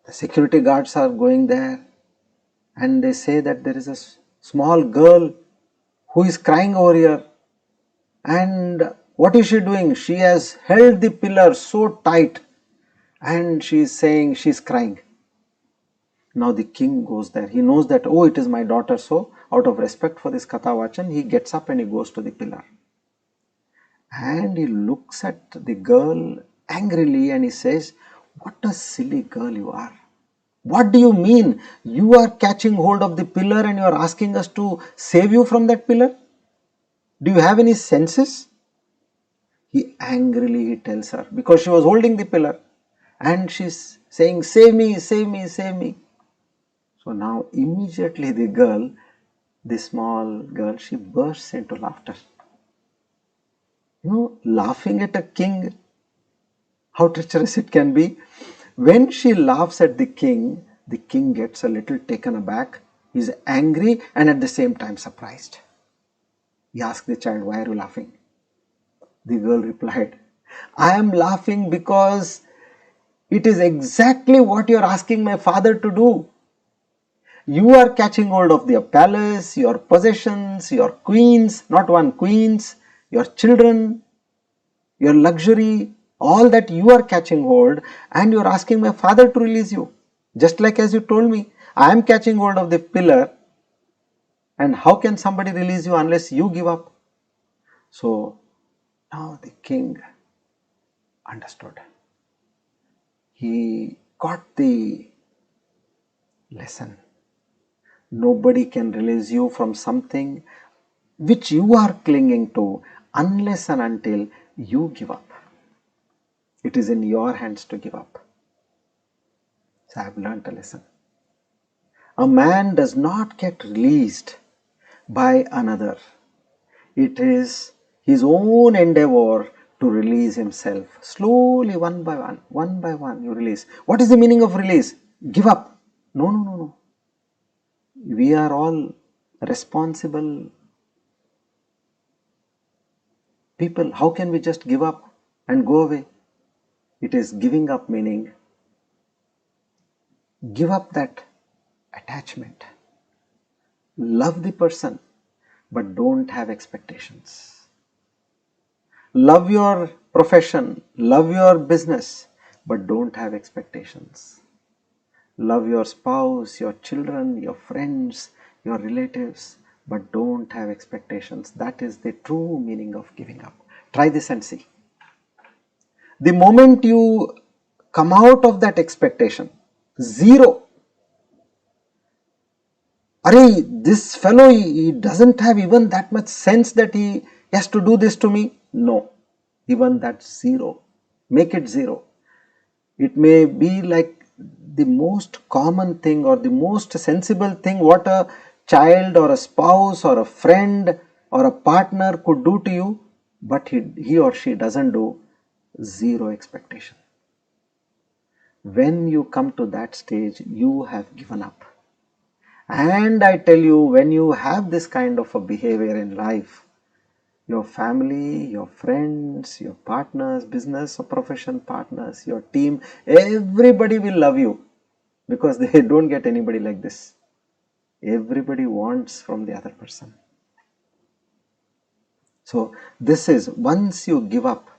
the security guards are going there and they say that there is a small girl who is crying over here. And what is she doing? She has held the pillar so tight and she is saying she is crying. Now the king goes there. He knows that, oh, it is my daughter. So out of respect for this Katha Vachan, he gets up and he goes to the pillar. And he looks at the girl angrily and he says, what a silly girl you are. What do you mean? You are catching hold of the pillar and you are asking us to save you from that pillar? Do you have any senses? He angrily tells her, because she was holding the pillar and she's saying, save me, save me, save me. So now immediately the small girl, she bursts into laughter. Laughing at a king, how treacherous it can be. When she laughs at the king gets a little taken aback. He's angry and at the same time surprised. He asked the child, why are you laughing? The girl replied, I am laughing because it is exactly what you are asking my father to do. You are catching hold of your palace, your possessions, your queens, not one, queens, your children, your luxury, all that you are catching hold, and you are asking my father to release you. Just like as you told me, I am catching hold of the pillar, and how can somebody release you unless you give up? So now the king understood. He got the lesson. Nobody can release you from something which you are clinging to unless and until you give up. It is in your hands to give up. So I have learnt a lesson. A man does not get released by another. It is his own endeavor to release himself. Slowly, one by one, you release. What is the meaning of release? Give up. No. We are all responsible people. How can we just give up and go away? It is giving up, meaning give up that attachment. Love the person, but don't have expectations. Love your profession, love your business, but don't have expectations. Love your spouse, your children, your friends, your relatives, but don't have expectations. That is the true meaning of giving up. Try this and see. The moment you come out of that expectation, zero. This fellow, he doesn't have even that much sense that he has to do this to me. No, even that's zero. Make it zero. It may be like the most common thing or the most sensible thing what a child or a spouse or a friend or a partner could do to you, but he or she doesn't do. Zero expectation. When you come to that stage, you have given up. And I tell you, when you have this kind of a behavior in life, your family, your friends, your partners, business or profession partners, your team, everybody will love you because they don't get anybody like this. Everybody wants from the other person. So this is, once you give up,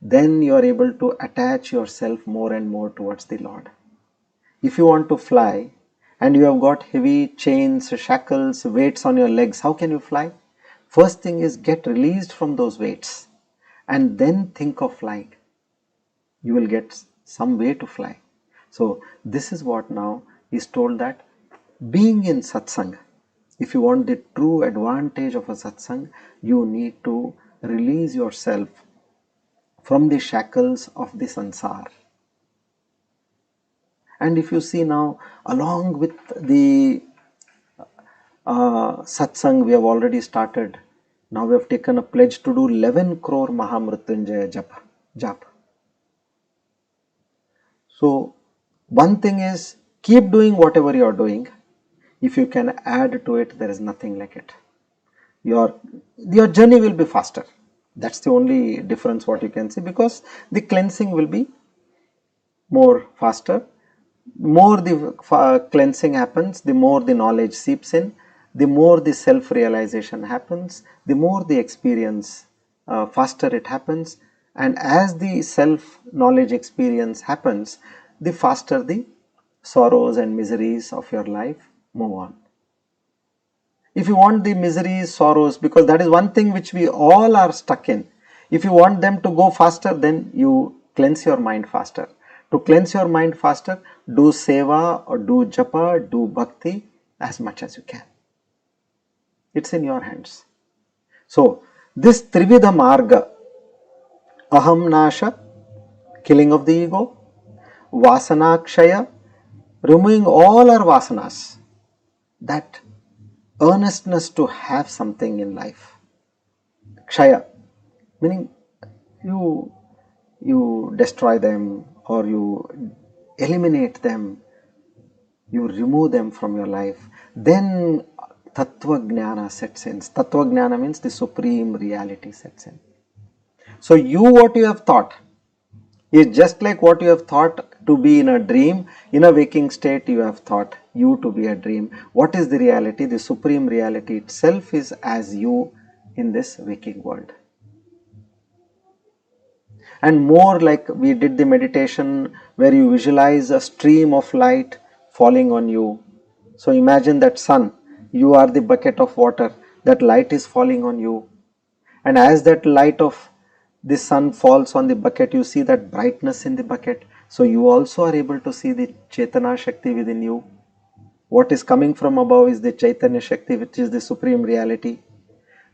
then you are able to attach yourself more and more towards the Lord. If you want to fly and you have got heavy chains, shackles, weights on your legs, how can you fly? First thing is get released from those weights and then think of flying. You will get some way to fly. So this is what now is told, that being in satsang, if you want the true advantage of a satsang, you need to release yourself from the shackles of the sansar. And if you see now, along with the satsang, we have already started. Now we have taken a pledge to do 11 crore Mahamrityunjaya jap. So one thing is, keep doing whatever you are doing. If you can add to it, there is nothing like it. Your journey will be faster. That's the only difference what you can see, because the cleansing will be more faster. More the cleansing happens, the more the knowledge seeps in, the more the self-realization happens, the more the experience faster it happens, and as the self-knowledge experience happens, the faster the sorrows and miseries of your life move on. If you want the miseries, sorrows, because that is one thing which we all are stuck in, if you want them to go faster, then you cleanse your mind faster. To cleanse your mind faster, do seva or do japa, do bhakti as much as you can. It's in your hands. So, this Trividha marga, Ahamnasha, killing of the ego, vasana kshya, removing all our vasanas, that earnestness to have something in life. Kshya, meaning you destroy them or you eliminate them, you remove them from your life. Then tatva gnana sets in. Tatva gnana means the supreme reality sets in. So what you have thought is just like what you have thought to be in a dream. In a waking state, you have thought you to be a dream. What is the reality? The supreme reality itself is as you in this waking world. And more like we did the meditation where you visualize a stream of light falling on you. So imagine that sun, you are the bucket of water, that light is falling on you. And as that light of the sun falls on the bucket, you see that brightness in the bucket. So you also are able to see the Chaitanya Shakti within you. What is coming from above is the Chaitanya Shakti, which is the supreme reality.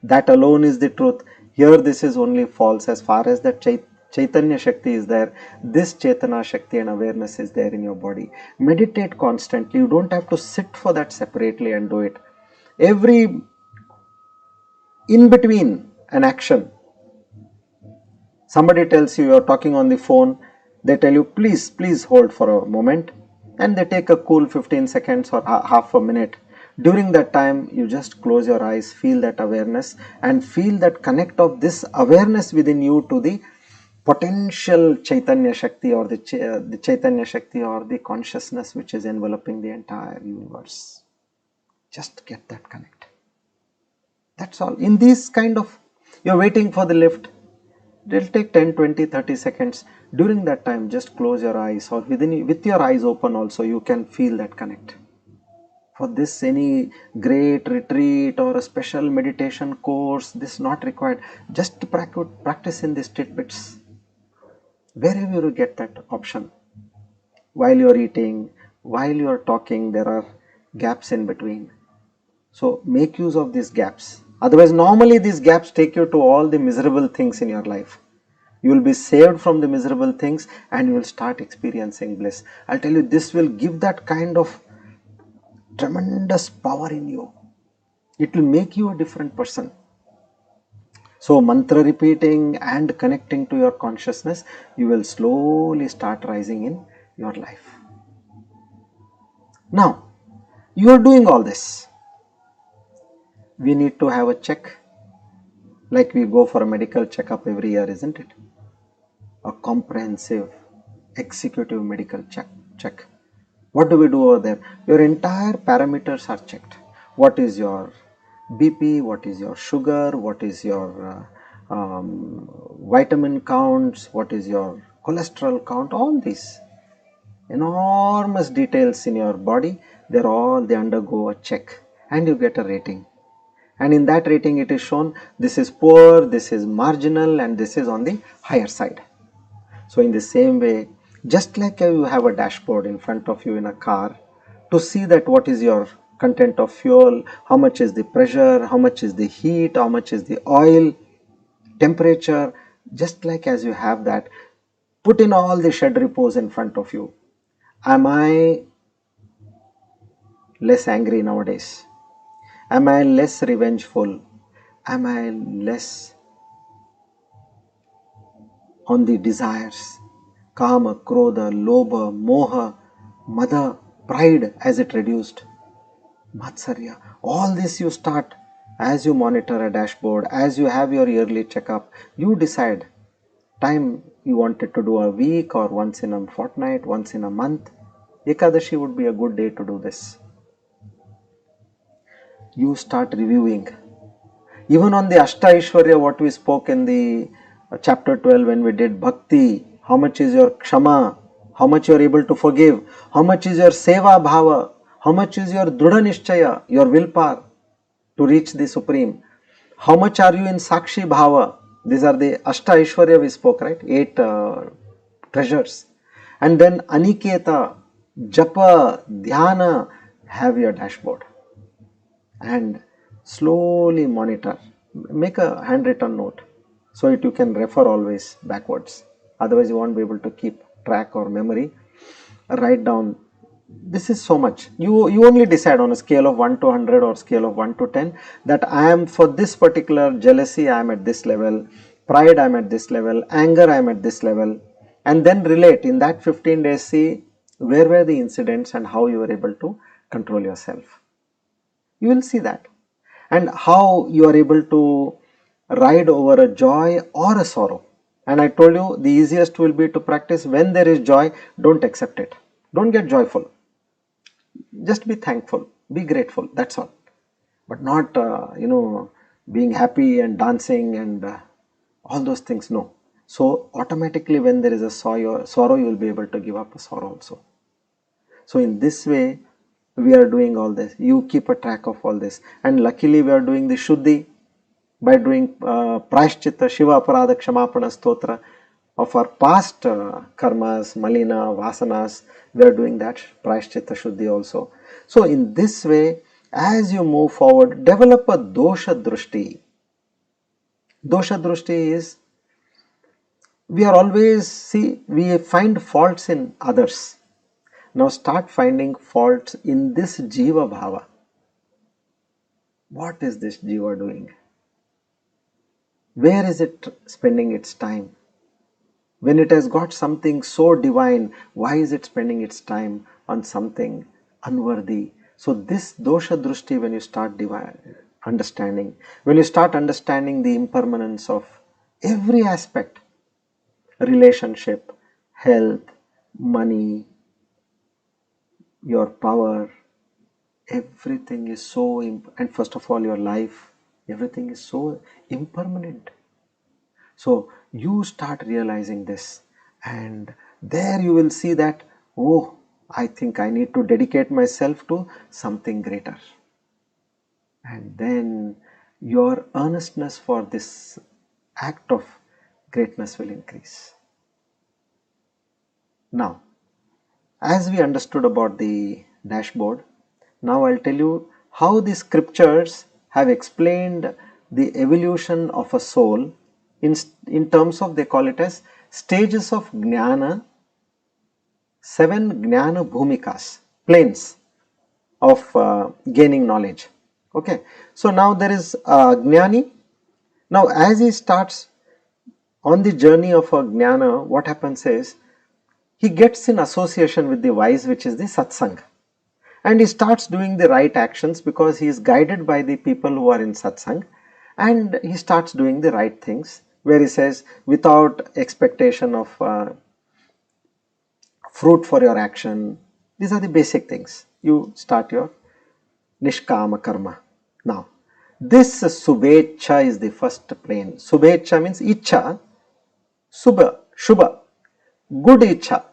That alone is the truth. Here this is only false. As far as that Chaitanya Shakti is there, this Chaitanya Shakti and awareness is there in your body. Meditate constantly. You don't have to sit for that separately and do it. Every in between an action, somebody tells you are talking on the phone, they tell you please hold for a moment, and they take a cool 15 seconds or half a minute. During that time, you just close your eyes, feel that awareness and feel that connect of this awareness within you to the potential Chaitanya Shakti or the Chaitanya Shakti or the consciousness which is enveloping the entire universe. Just get that connect. That's all. In this kind of, you're waiting for the lift, it will take 10, 20, 30 seconds. During that time, just close your eyes, or with your eyes open also, you can feel that connect. For this, any great retreat or a special meditation course, this is not required. Just practice in these tidbits. Wherever you get that option. While you are eating, while you are talking, there are gaps in between. So make use of these gaps. Otherwise, normally these gaps take you to all the miserable things in your life. You will be saved from the miserable things and you will start experiencing bliss. I'll tell you, this will give that kind of tremendous power in you. It will make you a different person. So mantra repeating and connecting to your consciousness, you will slowly start rising in your life. Now, you are doing all this. We need to have a check, like we go for a medical checkup every year, isn't it? A comprehensive executive medical check. What do we do over there? Your entire parameters are checked. What is your BP, what is your sugar, what is your vitamin counts, what is your cholesterol count, all these enormous details in your body, they undergo a check and you get a rating. And in that rating it is shown this is poor, this is marginal, and this is on the higher side. So in the same way, just like you have a dashboard in front of you in a car to see that what is your content of fuel, how much is the pressure, how much is the heat, how much is the oil, temperature, just like as you have that, put in all the shed repos in front of you. Am I less angry nowadays? Am I less revengeful? Am I less on the desires? Kama, Krodha, Lobha, Moha, Mada, pride, as it reduced? Matsarya. All this you start as you monitor a dashboard, as you have your yearly checkup. You decide time you wanted to do a week or once in a fortnight, once in a month, Ekadashi would be a good day to do this. You start reviewing. Even on the Ashta Aishwarya, what we spoke in the chapter 12 when we did Bhakti, how much is your kshama, how much you are able to forgive, how much is your seva bhava, how much is your drudha nishchaya, your willpower to reach the Supreme, how much are you in Sakshi bhava. These are the Ashta Aishwarya we spoke, right? 8 treasures. And then Aniketa, Japa, Dhyana, have your dashboard. And slowly monitor. Make a handwritten note so that you can refer always backwards. Otherwise you won't be able to keep track or memory. Write down, this is so much. You only decide on a scale of 1 to 100 or scale of 1 to 10 that I am, for this particular jealousy I am at this level, pride I am at this level, anger I am at this level, and then relate in that 15 days, see where were the incidents and how you were able to control yourself. You will see that, and how you are able to ride over a joy or a sorrow. And I told you the easiest will be to practice when there is joy, don't accept it. Don't get joyful. Just be thankful, be grateful, that's all. But not, being happy and dancing and all those things, no. So automatically when there is a sorrow, you will be able to give up a sorrow also. So in this way, we are doing all this. You keep a track of all this. And luckily we are doing the Shuddhi by doing Prashchitta, Shiva Aparadha Kshamapana Stotra of our past karmas, malina, vasanas. We are doing that Prashchitta Shuddhi also. So in this way, as you move forward, develop a dosha drushti. Dosha drushti is, we find faults in others. Now start finding faults in this Jeeva bhava. What is this Jeeva doing? Where is it spending its time? When it has got something so divine, why is it spending its time on something unworthy? So this dosha drushti, when you start understanding, when you start understanding the impermanence of every aspect, relationship, health, money, your power, everything is so, and first of all your life, everything is so impermanent. So you start realizing this, and there you will see that, oh, I think I need to dedicate myself to something greater. And then your earnestness for this act of greatness will increase. Now, as we understood about the dashboard, now I'll tell you how the scriptures have explained the evolution of a soul in terms of, they call it as stages of Gnana, 7 Gnana Bhumikas, planes of gaining knowledge. Okay, so now there is Gnani. Now as he starts on the journey of a Gnana, what happens is, he gets in association with the wise, which is the Satsangh. And he starts doing the right actions because he is guided by the people who are in Satsangh, and he starts doing the right things, where he says, without expectation of fruit for your action. These are the basic things. You start your Nishkama Karma. Now, this Subhecha is the first plane. Subhecha means Icha, Subha, Shubha, good Icha.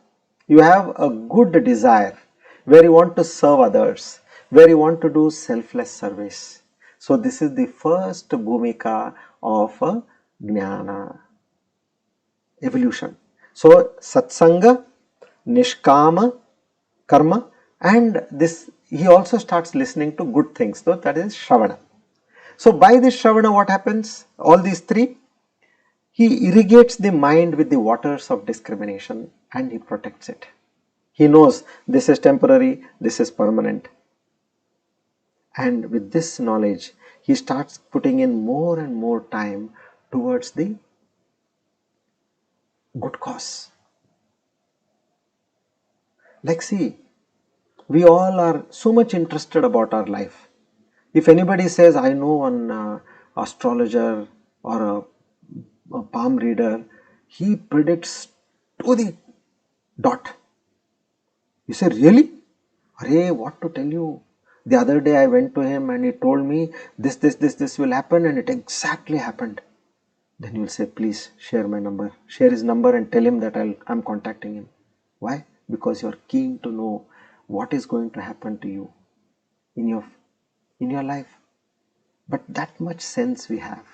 You have a good desire where you want to serve others, where you want to do selfless service. So this is the first Bhumika of a Gnana evolution. So Satsanga, Nishkama, Karma, and this, he also starts listening to good things, though, that is Shravana. So by this Shravana, what happens? All these three, he irrigates the mind with the waters of discrimination and he protects it. He knows this is temporary, this is permanent. And with this knowledge, he starts putting in more and more time towards the good cause. Like, see, we all are so much interested about our life. If anybody says, I know one astrologer or a palm reader, He predicts to the dot. You say, really? Arey, what to tell you? The other day I went to him and he told me this will happen, and it exactly happened. Then you will say, please share my number, share his number and tell him that I'm contacting him. Why? Because you are keen to know what is going to happen to you in your life. But that much sense we have,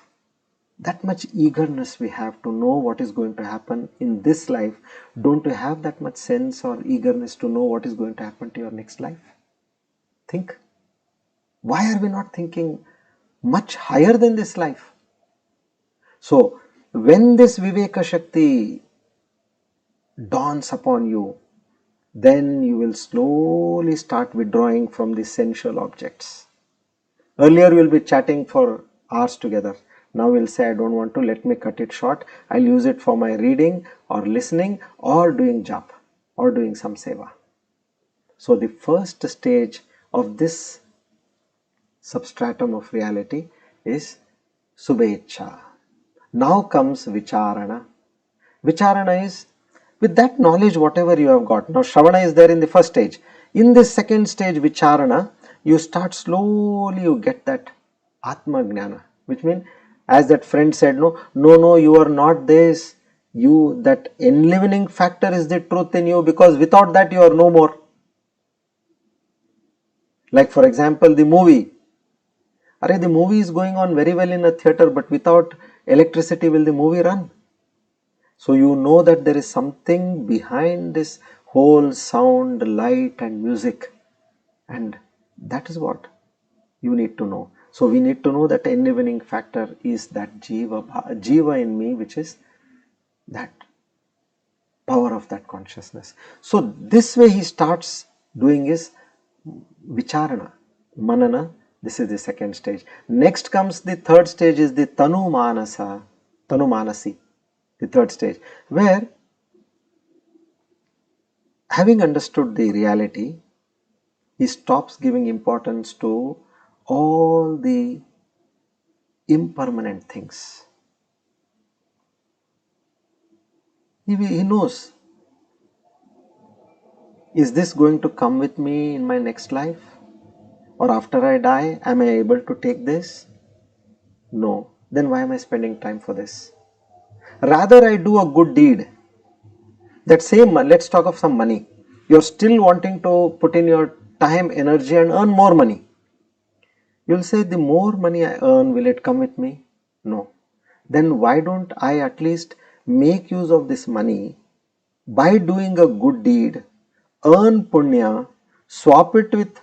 that much eagerness we have to know what is going to happen in this life. Don't you have that much sense or eagerness to know what is going to happen to your next life? Think. Why are we not thinking much higher than this life? So, when this Viveka Shakti dawns upon you, then you will slowly start withdrawing from the sensual objects. Earlier we will be chatting for hours together. Now we'll say, I don't want to, let me cut it short. I'll use it for my reading or listening or doing jap or doing some seva. So the first stage of this substratum of reality is Subhecha. Now comes Vicharana. Vicharana is with that knowledge, whatever you have got. Now Shravana is there in the first stage. In this second stage, Vicharana, you start slowly, you get that Atma Gnana, which means, as that friend said, no, you are not this. You, that enlivening factor is the truth in you, because without that you are no more. Like for example, the movie. The movie is going on very well in a theatre, but without electricity will the movie run? So you know that there is something behind this whole sound, light and music, and that is what you need to know. So we need to know that enlivening factor is that Jeeva in me, which is that power of that consciousness. So this way he starts doing his Vicharana, Manana. This is the second stage. Next comes the third stage, is the Tanu Manasi, the third stage, where having understood the reality, he stops giving importance to all the impermanent things. He knows, is this going to come with me in my next life? Or after I die, am I able to take this? No. Then why am I spending time for this? Rather I do a good deed. That same, let's talk of some money. You're still wanting to put in your time, energy and earn more money. You'll say, the more money I earn, will it come with me? No. Then why don't I at least make use of this money by doing a good deed, earn punya, swap it with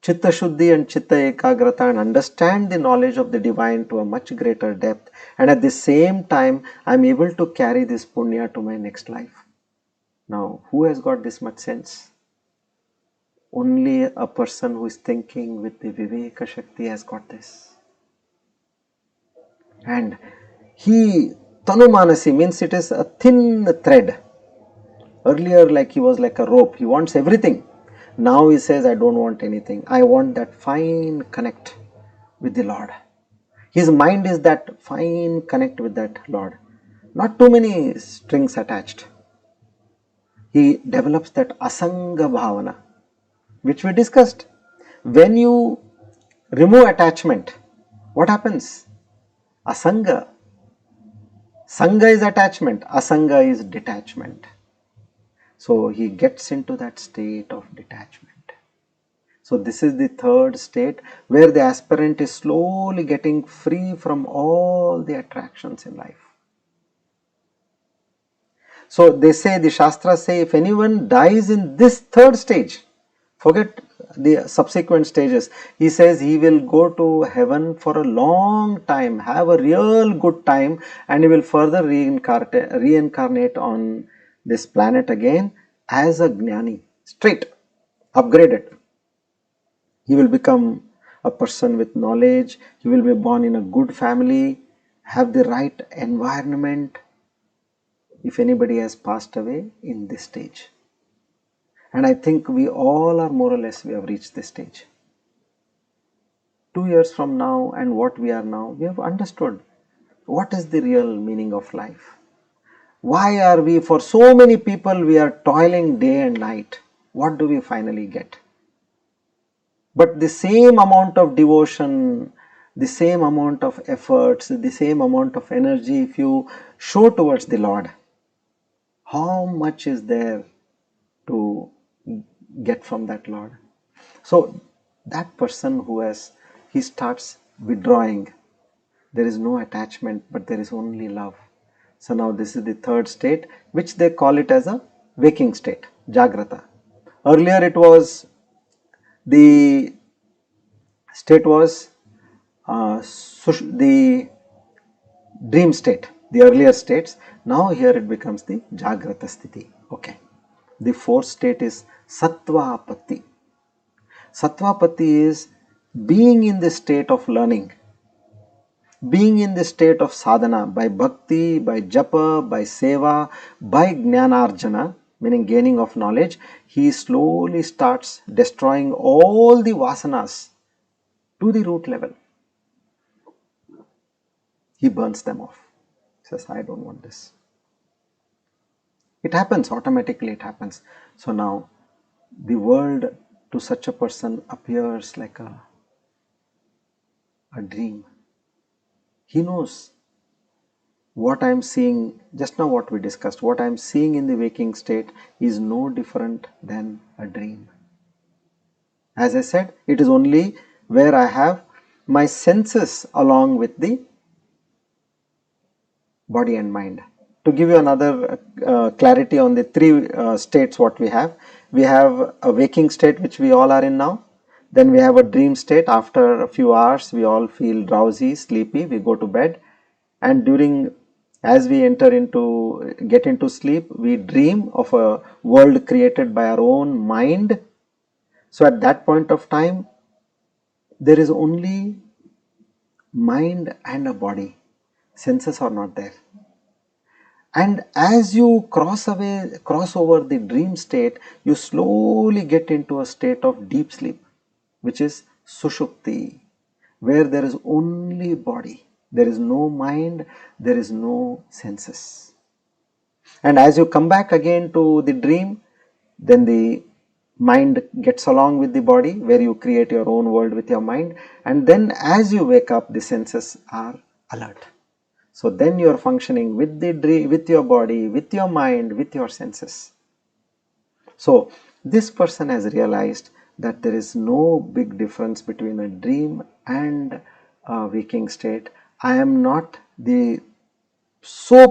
Chitta Shuddhi and Chitta Ekagrata, and understand the knowledge of the divine to a much greater depth, and at the same time I am able to carry this punya to my next life. Now, who has got this much sense? Only a person who is thinking with the Viveka Shakti has got this. And he, Tanumanasi means it is a thin thread. Earlier, like he was like a rope, he wants everything. Now he says, I don't want anything. I want that fine connect with the Lord. His mind is that fine connect with that Lord. Not too many strings attached. He develops that asanga bhavana, which we discussed. When you remove attachment, what happens? Asanga. Sangha is attachment. Asanga is detachment. So he gets into that state of detachment. So this is the third state where the aspirant is slowly getting free from all the attractions in life. So they say, the Shastras say, if anyone dies in this third stage, forget the subsequent stages, he says he will go to heaven for a long time, have a real good time, and he will further reincarnate on this planet again as a Gnani, straight, upgraded. He will become a person with knowledge, he will be born in a good family, have the right environment, if anybody has passed away in this stage. And I think we all are more or less, we have reached this stage. 2 years from now and what we are now, we have understood What is the real meaning of life? Why are we, for so many people, we are toiling day and night? What do we finally get? But the same amount of devotion, the same amount of efforts, the same amount of energy, if you show towards the Lord, how much is there to get from that Lord? So that person he starts withdrawing. There is no attachment, but there is only love. So now this is the third state, which they call it as a waking state, Jagrata. Earlier it was, the state was the dream state, the earlier states. Now here it becomes the Jagrata sthiti. Okay. The fourth state is Sattvapatti. Sattvapatti is being in the state of learning, being in the state of sadhana by bhakti, by japa, by seva, by gnanarjana, meaning gaining of knowledge. He slowly starts destroying all the vasanas to the root level. He burns them off. He says, I don't want this. It happens, automatically it happens. So now the world to such a person appears like a dream. He knows what I am seeing, just now what we discussed, what I am seeing in the waking state is no different than a dream. As I said, it is only where I have my senses along with the body and mind. To give you another clarity on the three states what we have a waking state which we all are in now, then we have a dream state. After a few hours we all feel drowsy, sleepy, we go to bed, and as we get into sleep, we dream of a world created by our own mind. So at that point of time, there is only mind and a body. Senses are not there. And as you cross over the dream state, you slowly get into a state of deep sleep, which is Sushupti, where there is only body. There is no mind, there is no senses. And as you come back again to the dream, then the mind gets along with the body, where you create your own world with your mind. And then as you wake up, the senses are alert. So then you are functioning with the dream, with your body, with your mind, with your senses. So this person has realized that there is no big difference between a dream and a waking state. I am not the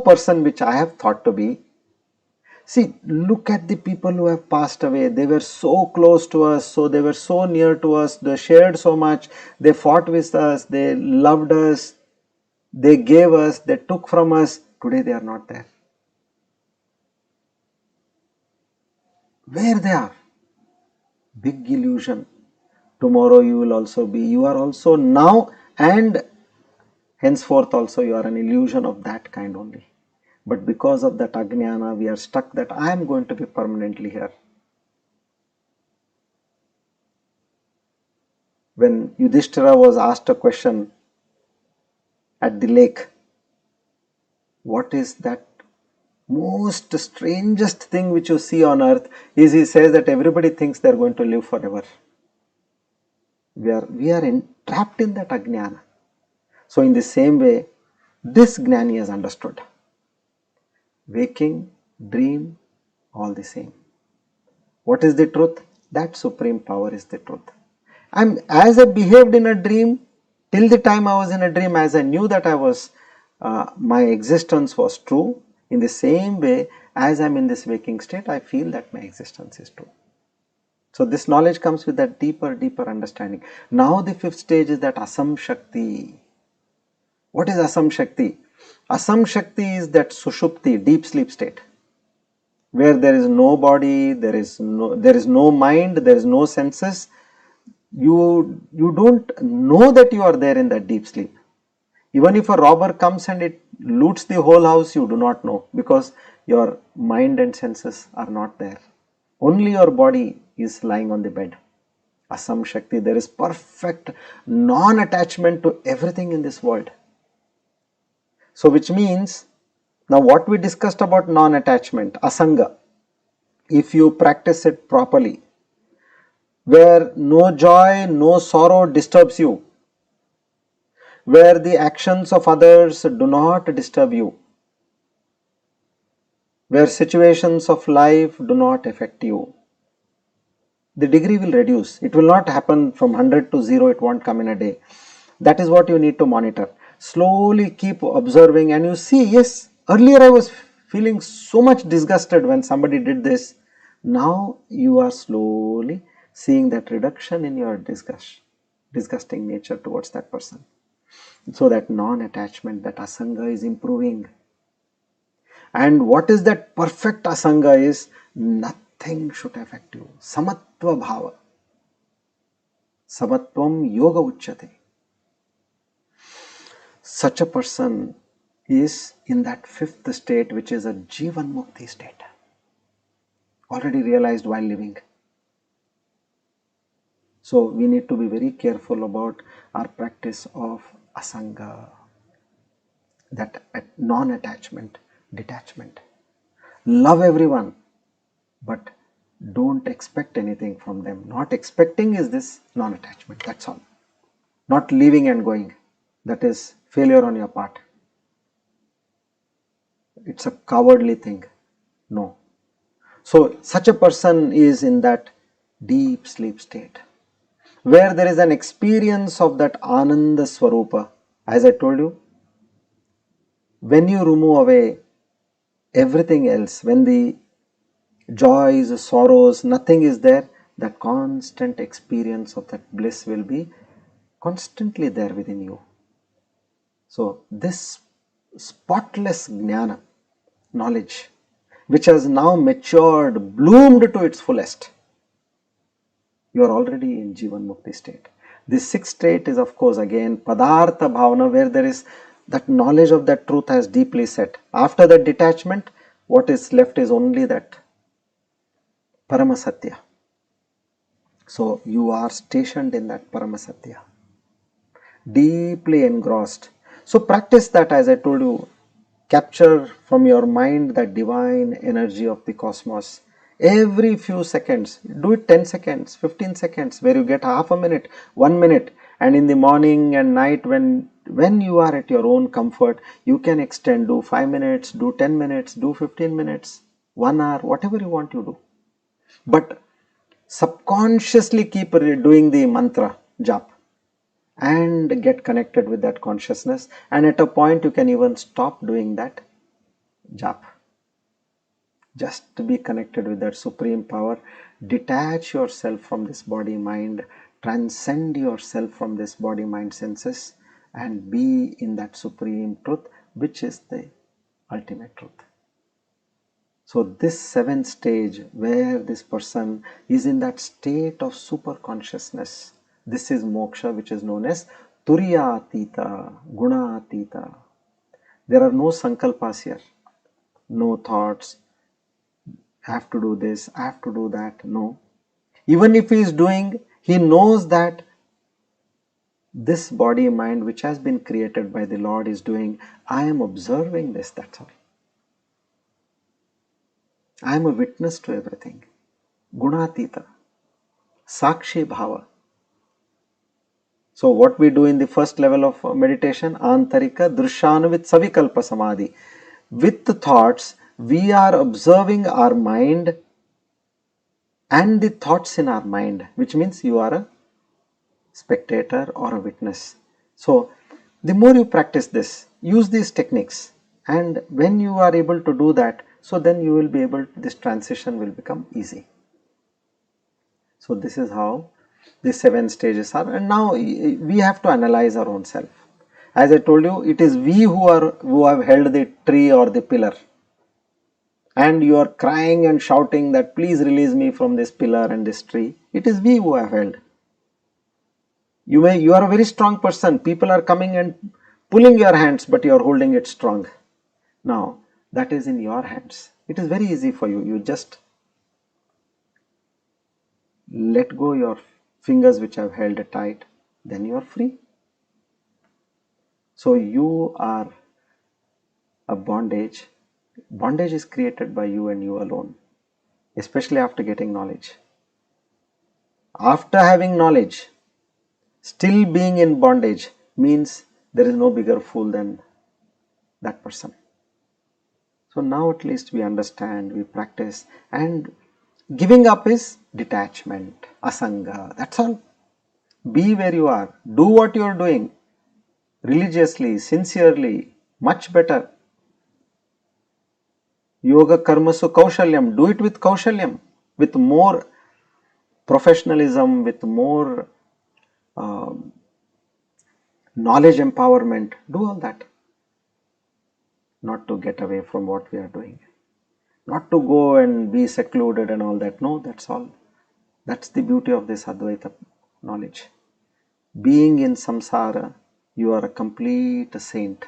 person which I have thought to be. See, look at the people who have passed away. They were so close to us, so they were so near to us, they shared so much, they fought with us, they loved us, they gave us, they took from us. Today they are not there. Where they are? Big illusion. Tomorrow you will also be. You are also now, and henceforth also you are an illusion of that kind only. But because of that Ajnana, we are stuck that I am going to be permanently here. When Yudhishthira was asked a question at the lake, what is that most strangest thing which you see on earth? He says that everybody thinks they are going to live forever. We are trapped in that Ajnana. So in the same way, this Gnani has understood. Waking, dream, all the same. What is the truth? That supreme power is the truth. And as I behaved in a dream, till the time I was in a dream, as I knew that my existence was true, in the same way, as I am in this waking state, I feel that my existence is true. So this knowledge comes with that deeper understanding. Now the fifth stage is that Assam Shakti. What is Assam Shakti? Assam Shakti is that Sushupti, deep sleep state, where there is no body, there is no mind, there is no senses. You don't know that you are there in that deep sleep. Even if a robber comes and it loots the whole house, you do not know, because your mind and senses are not there. Only your body is lying on the bed. Assam Shakti, there is perfect non-attachment to everything in this world. So which means, now what we discussed about non-attachment, asanga, if you practice it properly, where no joy, no sorrow disturbs you, where the actions of others do not disturb you, where situations of life do not affect you, the degree will reduce. It will not happen from 100 to 0, it won't come in a day. That is what you need to monitor. Slowly keep observing and you see, yes, earlier I was feeling so much disgusted when somebody did this. Now you are slowly seeing that reduction in your disgusting nature towards that person. So that non-attachment, that asanga is improving. And what is that perfect asanga is, nothing should affect you. Samatva bhava. Samatvam yoga uchyate. Such a person is in that fifth state, which is a Jivan Mukti state, already realized while living. So we need to be very careful about our practice of asanga, that non-attachment, detachment. Love everyone, but don't expect anything from them. Not expecting is this non-attachment, that's all. Not leaving and going, that is failure on your part. It's a cowardly thing. No. So such a person is in that deep sleep state, where there is an experience of that Ananda Swarupa. As I told you, when you remove away everything else, when the joys, sorrows, nothing is there, that constant experience of that bliss will be constantly there within you. So this spotless Gnana, knowledge, which has now matured, bloomed to its fullest, you are already in Jivan Mukti state. The sixth state is, of course, again Padartha Bhavana, where there is that knowledge of that truth has deeply set. After that detachment, what is left is only that Paramasatya. So you are stationed in that Paramasatya, deeply engrossed. So practice that, as I told you, capture from your mind that divine energy of the cosmos. Every few seconds, do it 10 seconds, 15 seconds, where you get half a minute, 1 minute, and in the morning and night when you are at your own comfort, you can extend, do 5 minutes, do 10 minutes, do 15 minutes, 1 hour, whatever you want to do. But subconsciously keep doing the mantra, jap, and get connected with that consciousness, and at a point you can even stop doing that jap. Just to be connected with that supreme power, detach yourself from this body mind, transcend yourself from this body mind senses, and be in that supreme truth, which is the ultimate truth. So this seventh stage, where this person is in that state of super consciousness, this is moksha, which is known as turiyatita, gunatita. There are no sankalpas here, no thoughts, I have to do this, I have to do that. No. Even if he is doing, he knows that this body mind which has been created by the Lord is doing, I am observing this, that's all. I am a witness to everything. Gunatita, Sakshi Bhava. So what we do in the first level of meditation, Antarika Drushanuvit Savikalpa Samadhi. With the thoughts, we are observing our mind and the thoughts in our mind, which means you are a spectator or a witness. So the more you practice this, use these techniques, and when you are able to do that, so then you will be able, this transition will become easy. So this is how the 7 stages are, and now we have to analyze our own self. As I told you, it is we who have held the tree or the pillar, and you are crying and shouting that please release me from this pillar and this tree. It is we who have held. You are a very strong person. People are coming and pulling your hands, but you are holding it strong. Now that is in your hands. It is very easy for you. You just let go your fingers which have held it tight. Then you are free. So you are a bondage. Bondage is created by you and you alone, especially after getting knowledge. After having knowledge, still being in bondage means there is no bigger fool than that person. So now at least we understand, we practice, and giving up is detachment, asanga. That's all. Be where you are. Do what you are doing religiously, sincerely, much better. Yoga karmasu kaushalyam. Do it with kaushalyam, with more professionalism, with more knowledge empowerment. Do all that. Not to get away from what we are doing. Not to go and be secluded and all that. No, that's all. That's the beauty of this Advaita knowledge. Being in samsara, you are a complete saint.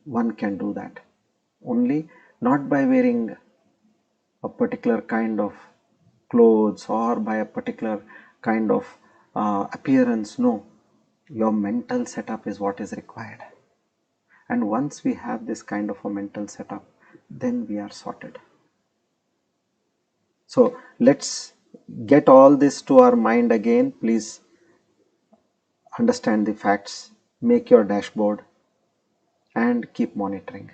One can do that. Only not by wearing a particular kind of clothes or by a particular kind of appearance. No, your mental setup is what is required. And once we have this kind of a mental setup, then we are sorted. So let's get all this to our mind again. Please understand the facts, make your dashboard, and keep monitoring.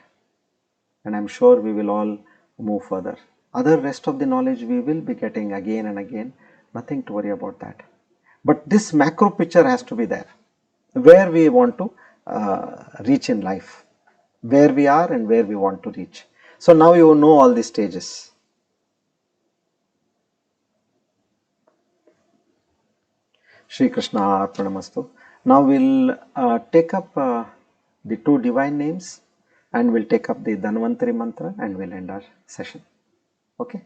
And I'm sure we will all move further. Other rest of the knowledge we will be getting again and again. Nothing to worry about that. But this macro picture has to be there, where we want to reach in life, where we are and where we want to reach. So now you know all the stages. Shri Krishna Arpanamastu. Now we'll take up the two divine names, and we'll take up the Dhanvantari mantra, and we'll end our session. Okay.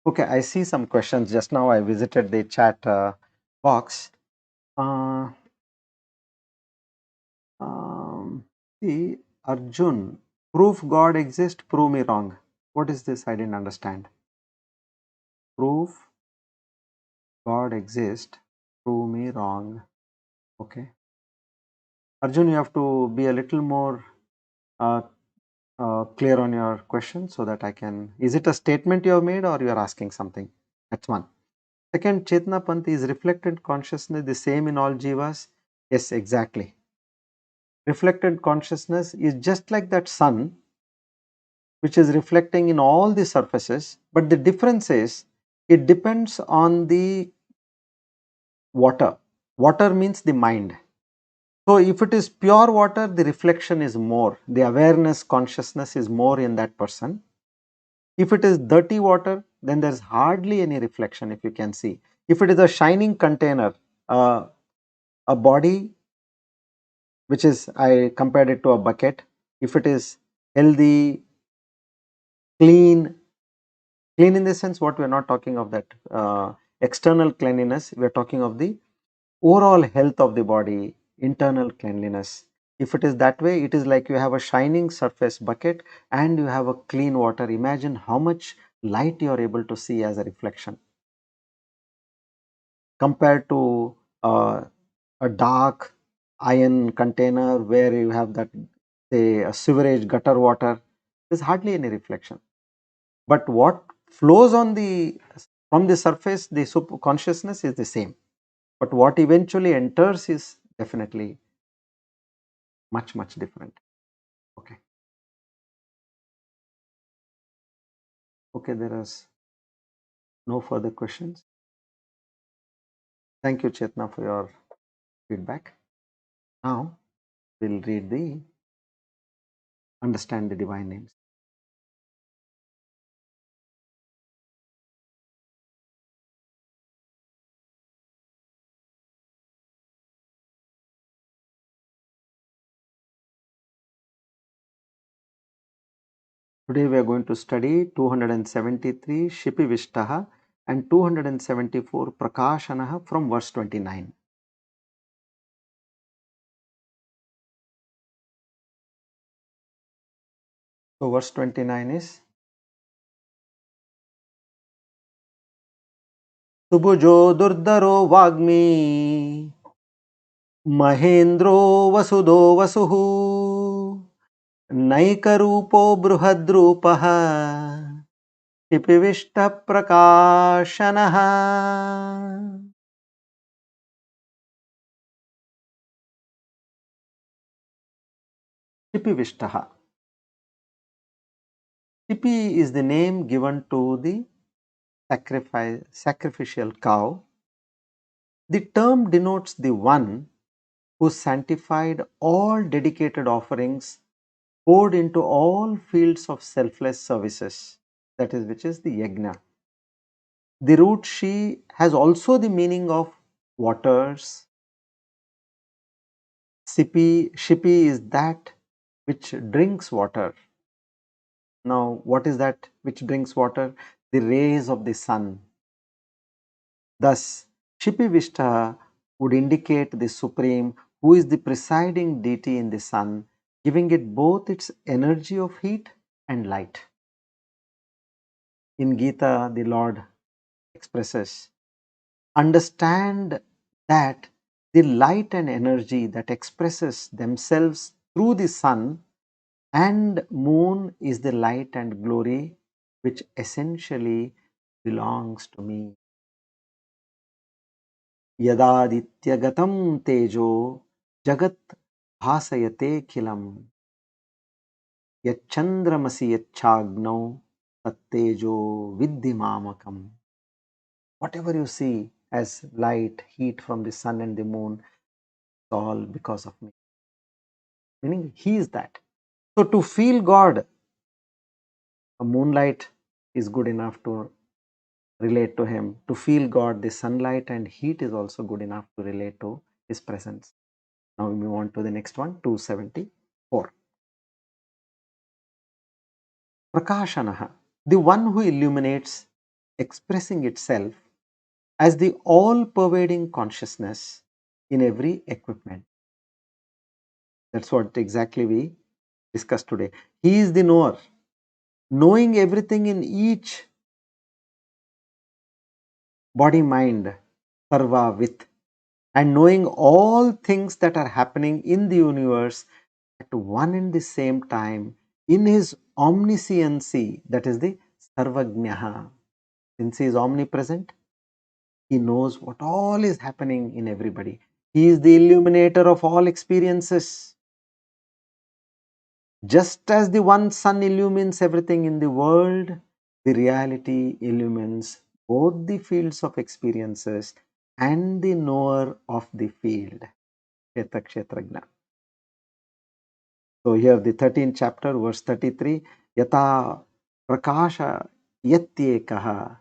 Okay, I see some questions. Just now I visited the chat box. Uh, see, Arjun, proof God exists, prove me wrong. What is this? I didn't understand. Proof God exists, prove me wrong. Okay. Arjun, you have to be a little more clear on your question so that I can. Is it a statement you have made or you are asking something? That's one. Second, Chetna Panth, is reflected consciousness the same in all jivas? Yes, exactly. Reflected consciousness is just like that sun which is reflecting in all the surfaces, but the difference is it depends on the water. Water means the mind. So if it is pure water, the reflection is more, the awareness, consciousness is more in that person. If it is dirty water, then there is hardly any reflection, if you can see. If it is a shining container, a body which is, I compared it to a bucket, if it is healthy, clean in the sense, what we are not talking of that external cleanliness, we are talking of the overall health of the body, internal cleanliness. If it is that way, it is like you have a shining surface bucket and you have a clean water. Imagine how much light you are able to see as a reflection compared to a dark iron container where you have that, say, a sewerage gutter water. There is hardly any reflection. But what flows on from the surface, the consciousness is the same. But what eventually enters is definitely much, much different. Okay. Okay, there is no further questions. Thank you, Chetna, for your feedback. Now we'll understand the divine names. Today we are going to study 273 Shipi Vishtaha and 274 Prakashanaha from verse 29. So verse 29 is Subhujo Durdaro Vagmi Mahendro Vasudo Vasuhu Naikarupo Bruhadrupaha Tipivishta Prakashanaha. Tipivishtaha. Tipi is the name given to the sacrificial cow. The term denotes the one who sanctified all dedicated offerings poured into all fields of selfless services, that is, which is the yajna. The root she has also the meaning of waters. Shipi is that which drinks water. Now, what is that which drinks water? The rays of the sun. Thus, Shipi Vishta would indicate the Supreme, who is the presiding deity in the sun, giving it both its energy of heat and light. In Gita, the Lord expresses, understand that the light and energy that expresses themselves through the sun and moon is the light and glory which essentially belongs to me. Yadadityagatam tejo jagat bhasayate khilam yachandramasi yachagno tattejo viddhimamakam. Whatever you see as light, heat from the sun and the moon, it's all because of me. Meaning, He is that. So, to feel God, a moonlight is good enough to relate to Him. To feel God, the sunlight and heat is also good enough to relate to His presence. Now, we move on to the next one, 274. Prakashanaha, the one who illuminates, expressing itself as the all-pervading consciousness in every equipment. That's what exactly we discussed today. He is the knower, knowing everything in each body, mind, sarva, with, and knowing all things that are happening in the universe at one and the same time in his omnisciency, that is the sarvagnaha. Since he is omnipresent, he knows what all is happening in everybody. He is the illuminator of all experiences. Just as the one sun illumines everything in the world, the reality illumines both the fields of experiences and the knower of the field. Kshetrajna. So here the 13th chapter, verse 33, Yata prakasha yatyekaha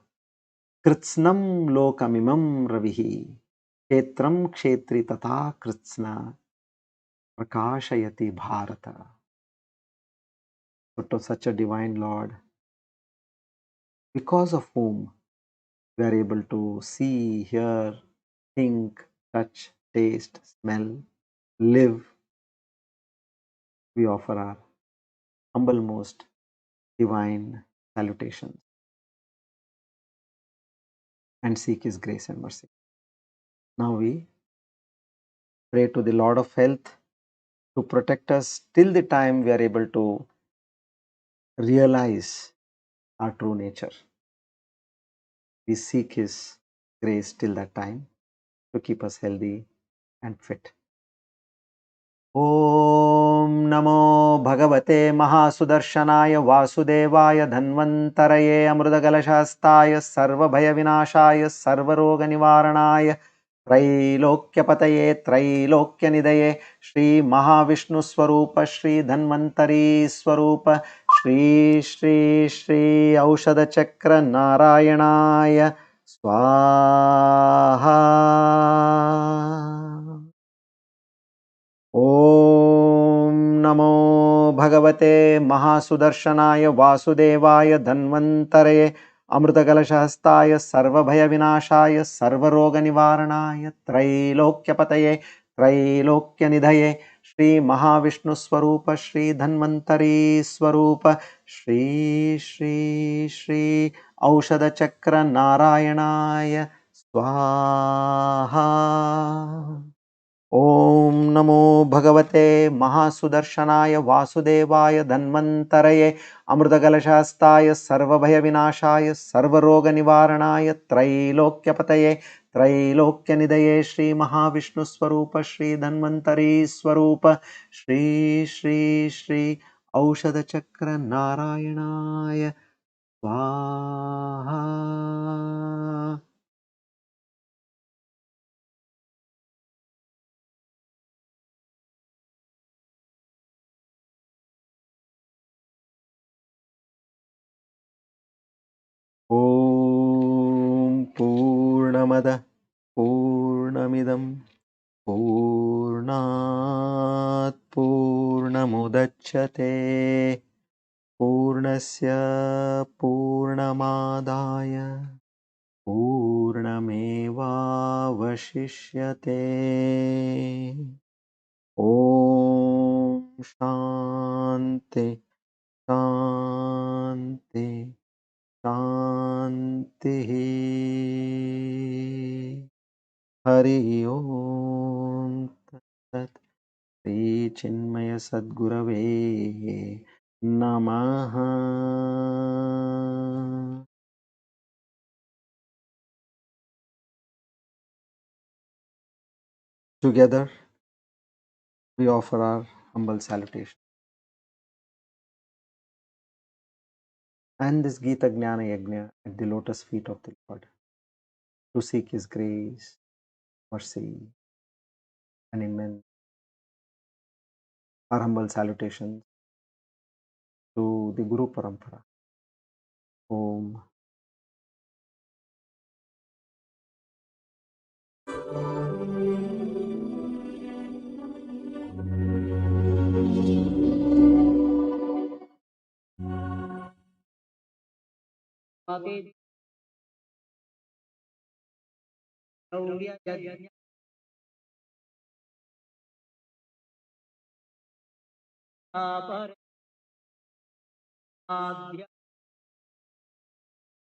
kritsnam lokamimam ravihi kshetram kshetri tata kritsna prakashayati bharata. So to such a divine Lord, because of whom we are able to see, hear, think, touch, taste, smell, live, we offer our humble most divine salutations and seek His grace and mercy. Now we pray to the Lord of Health to protect us till the time we are able to realize our true nature. We seek His grace till that time to keep us healthy and fit. Om Namo Bhagavate Mahasudarshanaya Vasudevaya Dhanvantaraye Amrudagalashastaya Sarvabhaya Vinashaya Sarvaroga Nivaranaya Trailokyapataye Trailokyanidaya Shri Mahavishnu Swarupa Shri Dhanvantari Swarupa Shri Shri Shri Aushadha Chakra Narayanaya Swaha. Om Namo Bhagavate Mahasudarshanaya Vasudevaya Dhanvantaraye Amrutagalashahastaya Sarvabhaya Vinashaya Sarvaroga Nivaranaya Trailokyapataye Trailokyanidhaye Shri Mahavishnu स्वरूप श्री धन्वंतरी स्वरूप श्री श्री श्री औषध चक्र नारायणाय स्वाहा। ओम नमो भगवते महासुदर्शनाय वासुदेवाय धन्वंतरये अमृतकलशास्ताय सर्वभय विनाशाय सर्वरोग निवारणाय त्रैलोक्यपतये त्रैलोक्यनिधये श्री महाविष्णु स्वरूप श्री धन्वंतरी स्वरूप श्री श्री श्री औषध चक्र नारायणाय स्वाहा। ॐ पूर्णमदः पूर्णमिदं पूर्णात् पूर्णमुदच्यते पूर्णस्य पूर्णमादाय पूर्णमेवावशिष्यते। ॐ शान्ति शान्ति शान्तिः। हरि ओम तत्सत्। श्री चिन्मय सद्गुरवे नमः। Together we offer our humble salutation and this Gita Gnana Yajna at the lotus feet of the Lord to seek His grace, mercy, and immense. Our humble salutations to the Guru Parampara. Om.